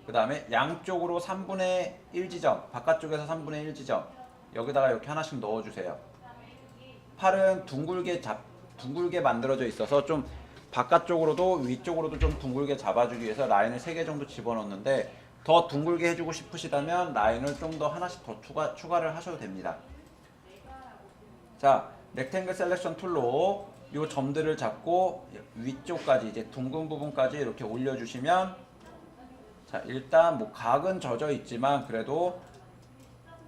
그 다음에 양쪽으로 3분의 1 지점, 바깥쪽에서 3분의 1 지점, 여기다가 이렇게 하나씩 넣어주세요. 팔은 둥글게 만들어져 있어서 좀 바깥쪽으로도 위쪽으로도 좀 둥글게 잡아주기 위해서 라인을 3개 정도 집어넣는데 더 둥글게 해주고 싶으시다면 라인을 좀 더 하나씩 더 추가를 하셔도 됩니다. 자, 렉탱글 셀렉션 툴로 이 점들을 잡고 위쪽까지 이제 둥근 부분까지 이렇게 올려주시면 자, 일단 뭐 각은 젖어 있지만 그래도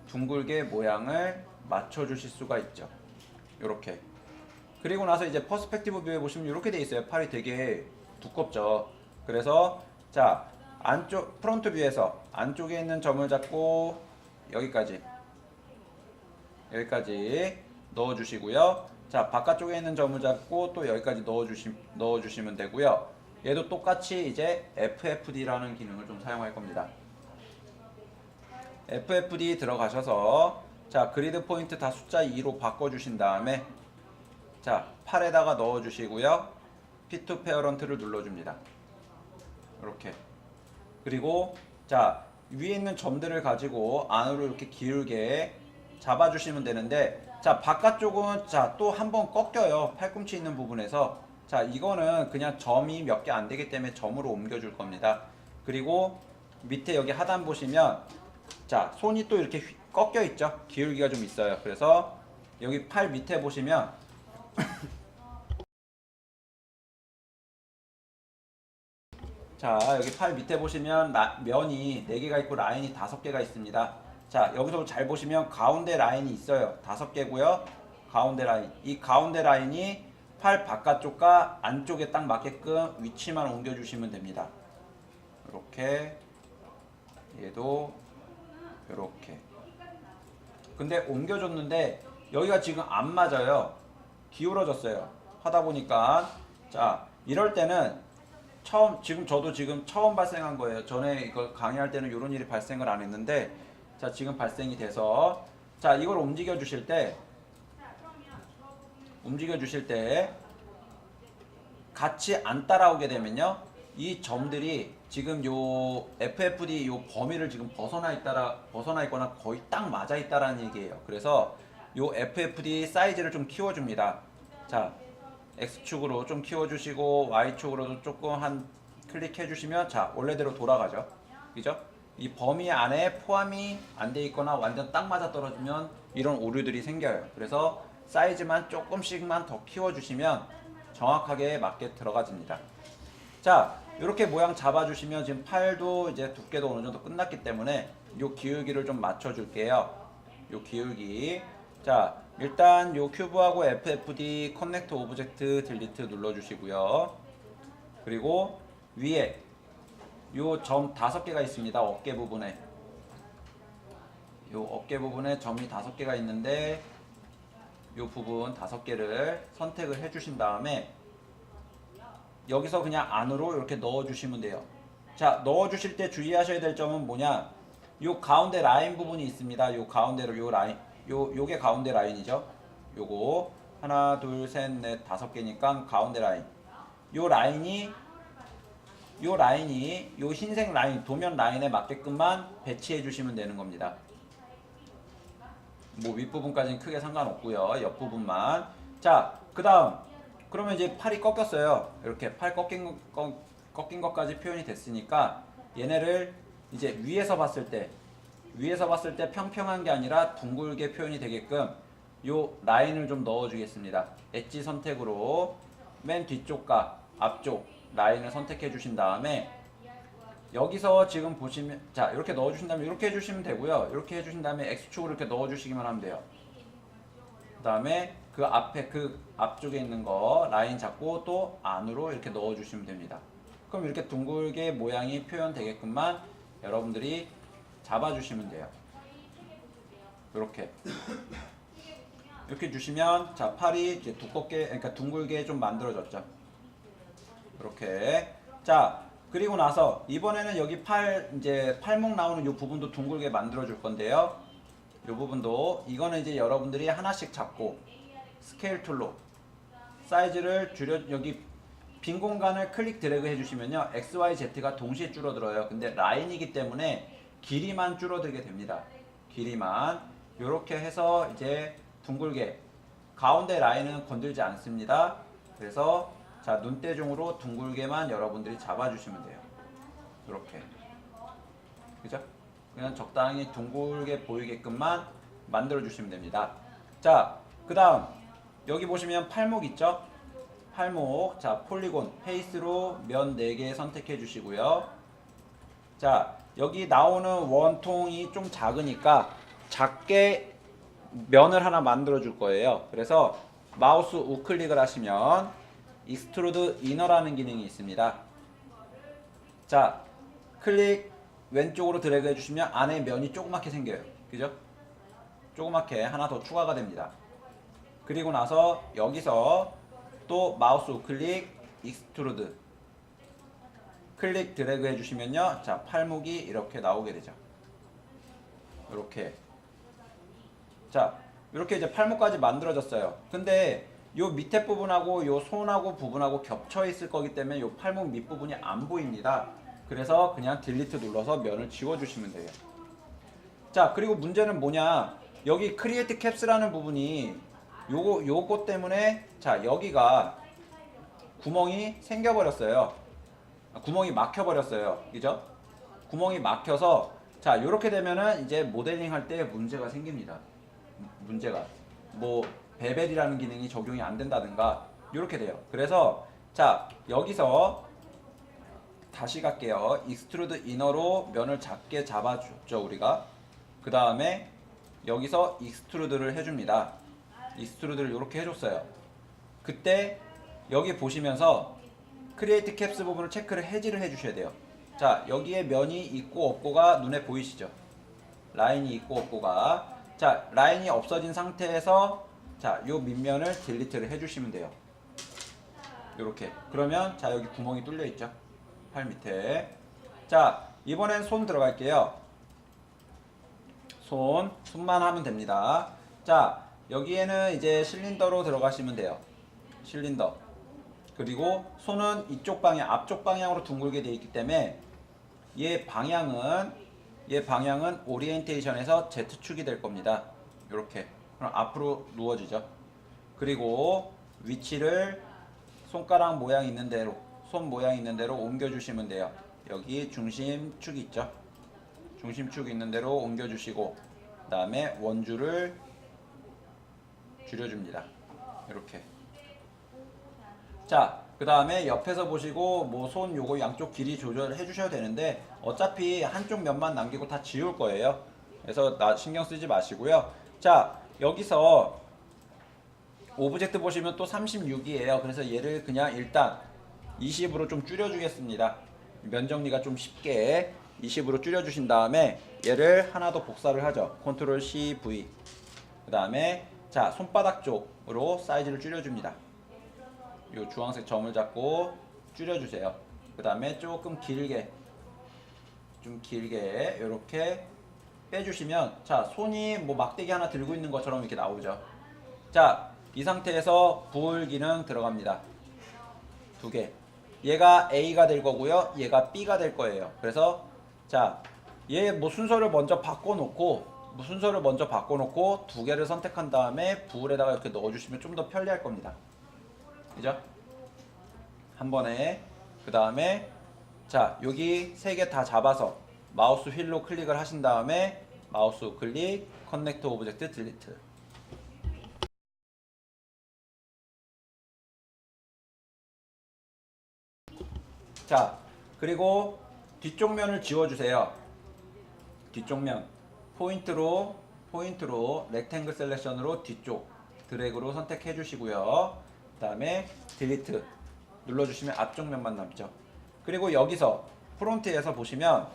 둥글게 모양을 맞춰주실 수가 있죠. 이렇게. 그리고 나서 이제 퍼스펙티브 뷰에 보시면 이렇게 돼 있어요. 팔이 되게 두껍죠. 그래서 자, 안쪽 프론트 뷰에서 안쪽에 있는 점을 잡고 여기까지 넣어주시고요. 자, 바깥쪽에 있는 점을 잡고 또 여기까지 넣어주시면 되고요. 얘도 똑같이 이제 FFD라는 기능을 좀 사용할 겁니다. FFD 들어가셔서 자, 그리드 포인트 다 숫자 2로 바꿔주신 다음에 자, 팔에다가 넣어주시고요. 피트 페어런트를 눌러줍니다. 이렇게. 그리고 자, 위에 있는 점들을 가지고 안으로 이렇게 기울게 잡아주시면 되는데 자, 바깥쪽은 자, 또 한번 꺾여요. 팔꿈치 있는 부분에서. 자, 이거는 그냥 점이 몇 개 안 되기 때문에 점으로 옮겨줄 겁니다. 그리고 밑에 여기 하단 보시면 자, 손이 또 이렇게 꺾여 있죠. 기울기가 좀 있어요. 그래서 여기 팔 밑에 보시면 자, 여기 팔 밑에 보시면 면이 4개가 있고 라인이 5개가 있습니다. 자, 여기서 잘 보시면 가운데 라인이 있어요. 5개고요. 가운데 라인. 이 가운데 라인이 팔 바깥쪽과 안쪽에 딱 맞게끔 위치만 옮겨주시면 됩니다. 이렇게, 얘도 이렇게. 근데 옮겨줬는데 여기가 지금 안 맞아요. 기울어졌어요. 하다 보니까. 자, 이럴 때는 저도 지금 처음 발생한 거예요. 전에 이걸 강의할 때는 이런 일이 발생을 안 했는데, 자, 지금 발생이 돼서, 자, 이걸 움직여 주실 때 같이 안 따라오게 되면요, 이 점들이 지금 요 FFD 요 범위를 지금 벗어나 있거나 거의 딱 맞아 있다라는 얘기예요. 그래서 요 FFD 사이즈를 좀 키워줍니다. 자, X축으로 좀 키워주시고 Y축으로도 조금 한 클릭해 주시면, 자, 원래대로 돌아가죠. 그죠? 이 범위 안에 포함이 안 돼 있거나 완전 딱 맞아 떨어지면 이런 오류들이 생겨요. 그래서 사이즈만 조금씩만 더 키워주시면 정확하게 맞게 들어가집니다. 자, 이렇게 모양 잡아주시면 지금 팔도 이제 두께도 어느 정도 끝났기 때문에 요 기울기를 좀 맞춰줄게요. 요 기울기. 자, 일단 요 큐브하고 FFD 커넥터 오브젝트 딜리트 눌러주시고요. 그리고 위에 요 점 5개가 있습니다. 어깨 부분에. 요 어깨 부분에 점이 5개가 있는데 요 부분 5개를 선택을 해주신 다음에 여기서 그냥 안으로 이렇게 넣어주시면 돼요. 자, 넣어주실 때 주의하셔야 될 점은 뭐냐? 요 가운데 라인 부분이 있습니다. 요 가운데로 요 라인, 요게 가운데 라인이죠. 요거 하나, 둘, 셋, 넷, 5개니까 가운데 라인. 요 라인이 요 흰색 라인, 도면 라인에 맞게끔만 배치해 주시면 되는 겁니다. 뭐 윗부분까지는 크게 상관없고요. 옆부분만. 자, 그 다음 그러면 이제 팔이 꺾였어요. 이렇게 팔 꺾인 것까지 표현이 됐으니까 얘네를 이제 위에서 봤을 때 평평한 게 아니라 둥글게 표현이 되게끔 요 라인을 좀 넣어 주겠습니다. 엣지 선택으로 맨 뒤쪽과 앞쪽 라인을 선택해 주신 다음에 여기서 지금 보시면, 자, 이렇게 넣어 주신 다음에 이렇게 해 주시면 되고요. 이렇게 해 주신 다음에 X축으로 이렇게 넣어 주시기만 하면 돼요. 그 다음에 그 앞에 그 앞쪽에 있는 거 라인 잡고 또 안으로 이렇게 넣어 주시면 됩니다. 그럼 이렇게 둥글게 모양이 표현되게끔만 여러분들이 잡아 주시면 돼요. 이렇게 주시면, 자, 팔이 이제 두껍게, 그러니까 둥글게 좀 만들어졌죠. 이렇게. 자, 그리고 나서 이번에는 여기 이제 팔목 나오는 이 부분도 둥글게 만들어 줄 건데요. 이 부분도, 이거는 이제 여러분들이 하나씩 잡고 스케일 툴로 사이즈를 여기 빈 공간을 클릭 드래그 해주시면요, X, Y, Z가 동시에 줄어들어요. 근데 라인이기 때문에 길이만 줄어들게 됩니다. 길이만. 이렇게 해서 이제 둥글게, 가운데 라인은 건들지 않습니다. 그래서 자, 눈대중으로 둥글게만 여러분들이 잡아주시면 돼요. 이렇게. 그죠? 그냥 적당히 둥글게 보이게끔만 만들어주시면 됩니다. 자, 그 다음 여기 보시면 팔목 있죠? 팔목. 자, 폴리곤 페이스로 면 4개 선택해 주시고요. 자, 여기 나오는 원통이 좀 작으니까 작게 면을 하나 만들어 줄 거예요. 그래서 마우스 우클릭을 하시면 익스트루드 이너라는 기능이 있습니다. 자, 클릭 왼쪽으로 드래그 해주시면 안에 면이 조그맣게 생겨요. 그죠? 조그맣게 하나 더 추가가 됩니다. 그리고 나서 여기서 또 마우스 우클릭 익스트루드 클릭 드래그 해주시면요, 자, 팔목이 이렇게 나오게 되죠. 이렇게. 자, 이렇게 이제 팔목까지 만들어졌어요. 근데 요 밑에 부분하고 요 손하고 부분하고 겹쳐 있을 거기 때문에 요 팔목 밑부분이 안 보입니다. 그래서 그냥 딜리트 눌러서 면을 지워 주시면 돼요. 자, 그리고 문제는 뭐냐, 여기 크리에이트 캡스라는 부분이 요거 때문에, 자, 여기가 구멍이 생겨버렸어요. 구멍이 막혀버렸어요. 그죠? 구멍이 막혀서, 자, 요렇게 되면은 이제 모델링 할 때 문제가 생깁니다. 문제가 뭐 베벨이라는 기능이 적용이 안 된다든가 이렇게 돼요. 그래서 자, 여기서 다시 갈게요. 익스트루드 이너로 면을 작게 잡아줬죠 우리가. 그 다음에 여기서 익스트루드를 해줍니다. 익스트루드를 이렇게 해줬어요. 그때 여기 보시면서 크리에이트 캡스 부분을 체크를 해지를 해주셔야 돼요. 자, 여기에 면이 있고 없고가 눈에 보이시죠? 라인이 있고 없고가. 자, 라인이 없어진 상태에서 자, 요 밑면을 딜리트를 해주시면 돼요. 요렇게. 그러면 자, 여기 구멍이 뚫려 있죠? 팔 밑에. 자, 이번엔 손 들어갈게요. 손만 하면 됩니다. 자, 여기에는 이제 실린더로 들어가시면 돼요. 실린더. 그리고 손은 이쪽 방향, 앞쪽 방향으로 둥글게 되어 있기 때문에 얘 방향은 오리엔테이션에서 Z축이 될 겁니다. 이렇게. 그럼 앞으로 누워지죠. 그리고 위치를 손가락 모양 있는 대로, 손 모양 있는 대로 옮겨주시면 돼요. 여기 중심축 있죠. 중심축 있는 대로 옮겨주시고, 그 다음에 원줄을 줄여줍니다. 이렇게. 자, 그 다음에 옆에서 보시고 뭐 손 요거 양쪽 길이 조절해 주셔도 되는데 어차피 한쪽 면만 남기고 다 지울 거예요. 그래서 신경 쓰지 마시고요. 자, 여기서 오브젝트 보시면 또 36이에요. 그래서 얘를 그냥 일단 20으로 좀 줄여주겠습니다. 면 정리가 좀 쉽게 20으로 줄여주신 다음에 얘를 하나 더 복사를 하죠. 컨트롤 C, V. 그 다음에 자, 손바닥 쪽으로 사이즈를 줄여줍니다. 요 주황색 점을 잡고 줄여주세요. 그 다음에 조금 길게, 좀 길게 이렇게 빼주시면 자, 손이 뭐 막대기 하나 들고 있는 것처럼 이렇게 나오죠. 자, 이 상태에서 부을 기능 들어갑니다. 두 개. 얘가 A가 될 거고요. 얘가 B가 될 거예요. 그래서 자, 얘 뭐 순서를 먼저 바꿔놓고 두 개를 선택한 다음에 부을에다가 이렇게 넣어주시면 좀 더 편리할 겁니다. 그죠? 한 번에. 그 다음에 자, 여기 세 개 다 잡아서 마우스 휠로 클릭을 하신 다음에 마우스 우클릭, 커넥트 오브젝트 딜리트. 자, 그리고 뒤쪽 면을 지워주세요. 뒤쪽 면 포인트로 렉탱글 셀렉션으로 뒤쪽 드래그로 선택해 주시고요. 그 다음에 딜리트 눌러주시면 앞쪽 면만 남죠. 그리고 여기서 프론트에서 보시면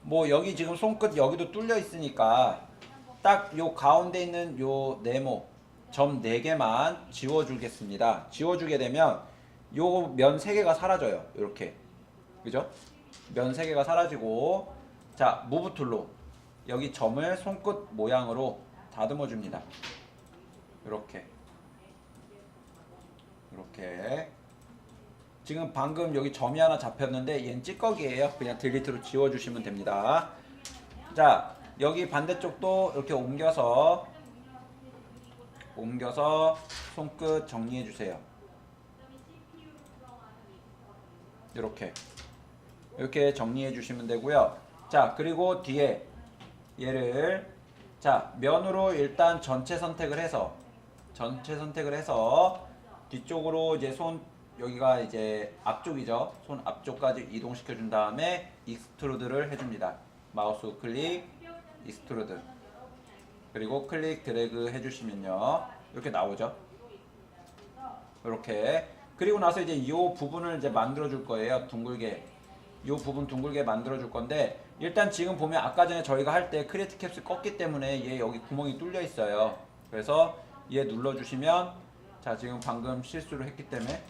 뭐 여기 지금 손끝 여기도 뚫려 있으니까 딱 요 가운데 있는 요 네모 점 4개만 지워주겠습니다. 지워주게 되면 요 면 3개가 사라져요. 이렇게. 그죠? 면 3개가 사라지고 자, 무브 툴로 여기 점을 손끝 모양으로 다듬어 줍니다. 이렇게. 지금 방금 여기 점이 하나 잡혔는데 얘는 찌꺼기예요. 그냥 딜리트로 지워주시면 됩니다. 자, 여기 반대쪽도 이렇게 옮겨서 손끝 정리해 주세요. 이렇게 정리해 주시면 되고요. 자, 그리고 뒤에 얘를 자, 면으로 일단 전체 선택을 해서 뒤쪽으로 이제 손 여기가 이제 앞쪽이죠. 손 앞쪽까지 이동시켜 준 다음에 익스트루드를 해줍니다. 마우스 클릭, 익스트루드. 그리고 클릭 드래그 해주시면요. 이렇게 나오죠. 이렇게. 그리고 나서 이제 이 부분을 이제 만들어 줄 거예요. 둥글게. 이 부분 둥글게 만들어 줄 건데 일단 지금 보면 아까 전에 저희가 할 때 크리에이트 캡스 껐기 때문에 얘 여기 구멍이 뚫려 있어요. 그래서 얘 눌러 주시면 자, 지금 방금 실수를 했기 때문에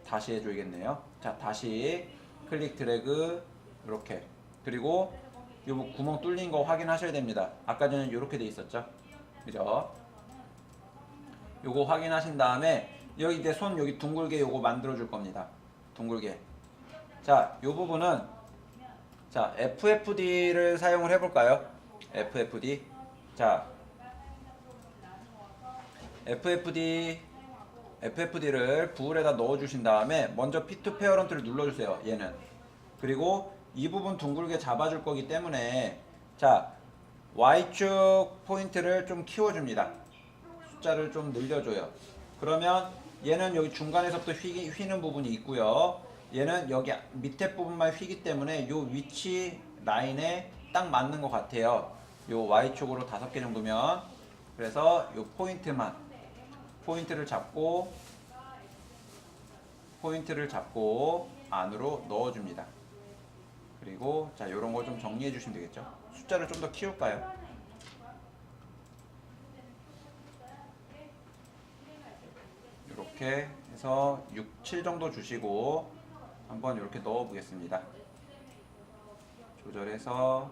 다시 해줘야겠네요. 자, 다시 클릭 드래그 이렇게. 그리고 요 구멍 뚫린 거 확인하셔야 됩니다. 아까 전에 이렇게 돼 있었죠. 그죠? 요거 확인하신 다음에 여기 이제 손 여기 둥글게 요거 만들어 줄 겁니다. 둥글게. 자, 요 부분은 자, FFD를 사용을 해볼까요? FFD. 자, FFD를 부을에다 넣어주신 다음에 먼저 피트 페어런트를 눌러주세요. 얘는. 그리고 이 부분 둥글게 잡아줄 거기 때문에 자, Y축 포인트를 좀 키워줍니다. 숫자를 좀 늘려줘요. 그러면 얘는 여기 중간에서부터 휘는 부분이 있고요. 얘는 여기 밑에 부분만 휘기 때문에 요 위치 라인에 딱 맞는 것 같아요. 요 Y축으로 5개 정도면. 그래서 요 포인트를 잡고 안으로 넣어줍니다. 그리고 자, 요런 거 좀 정리해 주시면 되겠죠. 숫자를 좀 더 키울까요? 이렇게 해서 6, 7 정도 주시고 한번 이렇게 넣어 보겠습니다. 조절해서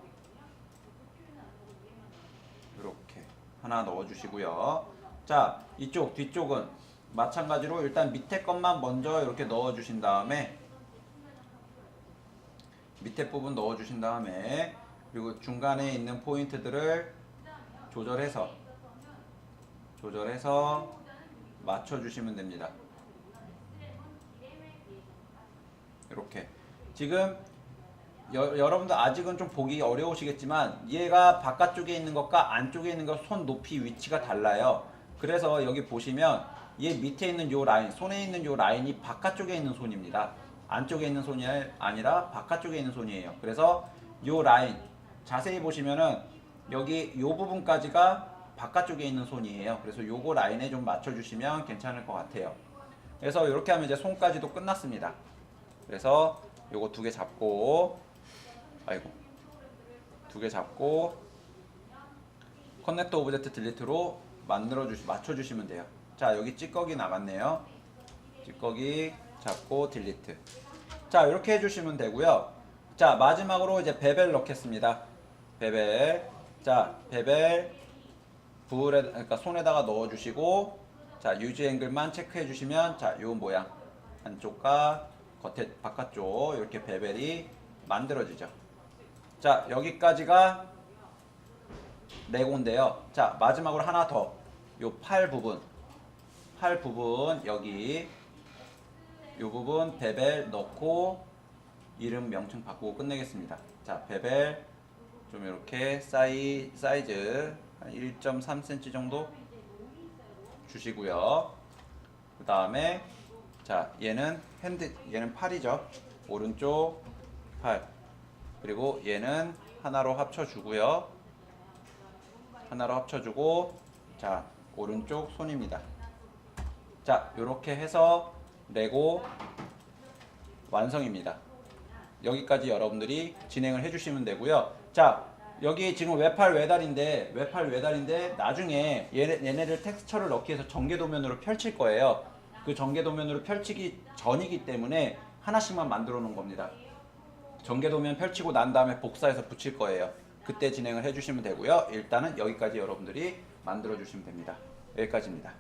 이렇게 하나 넣어 주시고요. 자, 이쪽 뒤쪽은 마찬가지로 일단 밑에 것만 먼저 이렇게 넣어 주신 다음에 밑에 부분 넣어 주신 다음에 그리고 중간에 있는 포인트들을 조절해서 맞춰 주시면 됩니다. 이렇게 지금 여러분들 아직은 좀 보기 어려우시겠지만 얘가 바깥쪽에 있는 것과 안쪽에 있는 것 손 높이 위치가 달라요. 그래서 여기 보시면 얘 밑에 있는 요 라인, 손에 있는 요 라인이 바깥쪽에 있는 손입니다. 안쪽에 있는 손이 아니라 바깥쪽에 있는 손이에요. 그래서 요 라인 자세히 보시면은 여기 요 부분까지가 바깥쪽에 있는 손이에요. 그래서 요거 라인에 좀 맞춰주시면 괜찮을 것 같아요. 그래서 이렇게 하면 이제 손까지도 끝났습니다. 그래서 요거 2개 잡고 두 개 잡고 커넥터 오브젝트 딜리트로 맞춰주시면 돼요. 자, 여기 찌꺼기 남았네요. 찌꺼기 잡고 딜리트. 자, 이렇게 해주시면 되고요. 자, 마지막으로 이제 베벨 넣겠습니다. 베벨. 자, 베벨 그러니까 손에다가 넣어주시고, 자, 유지 앵글만 체크해 주시면, 자, 요 모양 안쪽과 바깥쪽 이렇게 베벨이 만들어지죠. 자, 여기까지가 레고인데요. 자, 마지막으로 하나 더. 요 팔 부분 여기 요 부분 베벨 넣고 이름 명칭 바꾸고 끝내겠습니다. 자, 베벨 좀 이렇게 사이즈 한 1.3cm 정도 주시고요. 그 다음에 자, 얘는 팔이죠. 오른쪽 팔. 그리고 얘는 하나로 합쳐주고요. 하나로 합쳐주고, 자, 오른쪽 손입니다. 자, 요렇게 해서 레고 완성입니다. 여기까지 여러분들이 진행을 해주시면 되고요. 자, 여기 지금 외팔 외다리인데 나중에 얘네를 텍스처를 넣기 위해서 전개도면으로 펼칠 거예요. 그 전개도면으로 펼치기 전이기 때문에 하나씩만 만들어 놓은 겁니다. 전개도면 펼치고 난 다음에 복사해서 붙일 거예요. 그때 진행을 해주시면 되고요. 일단은 여기까지 여러분들이 만들어 주시면 됩니다. 여기까지입니다.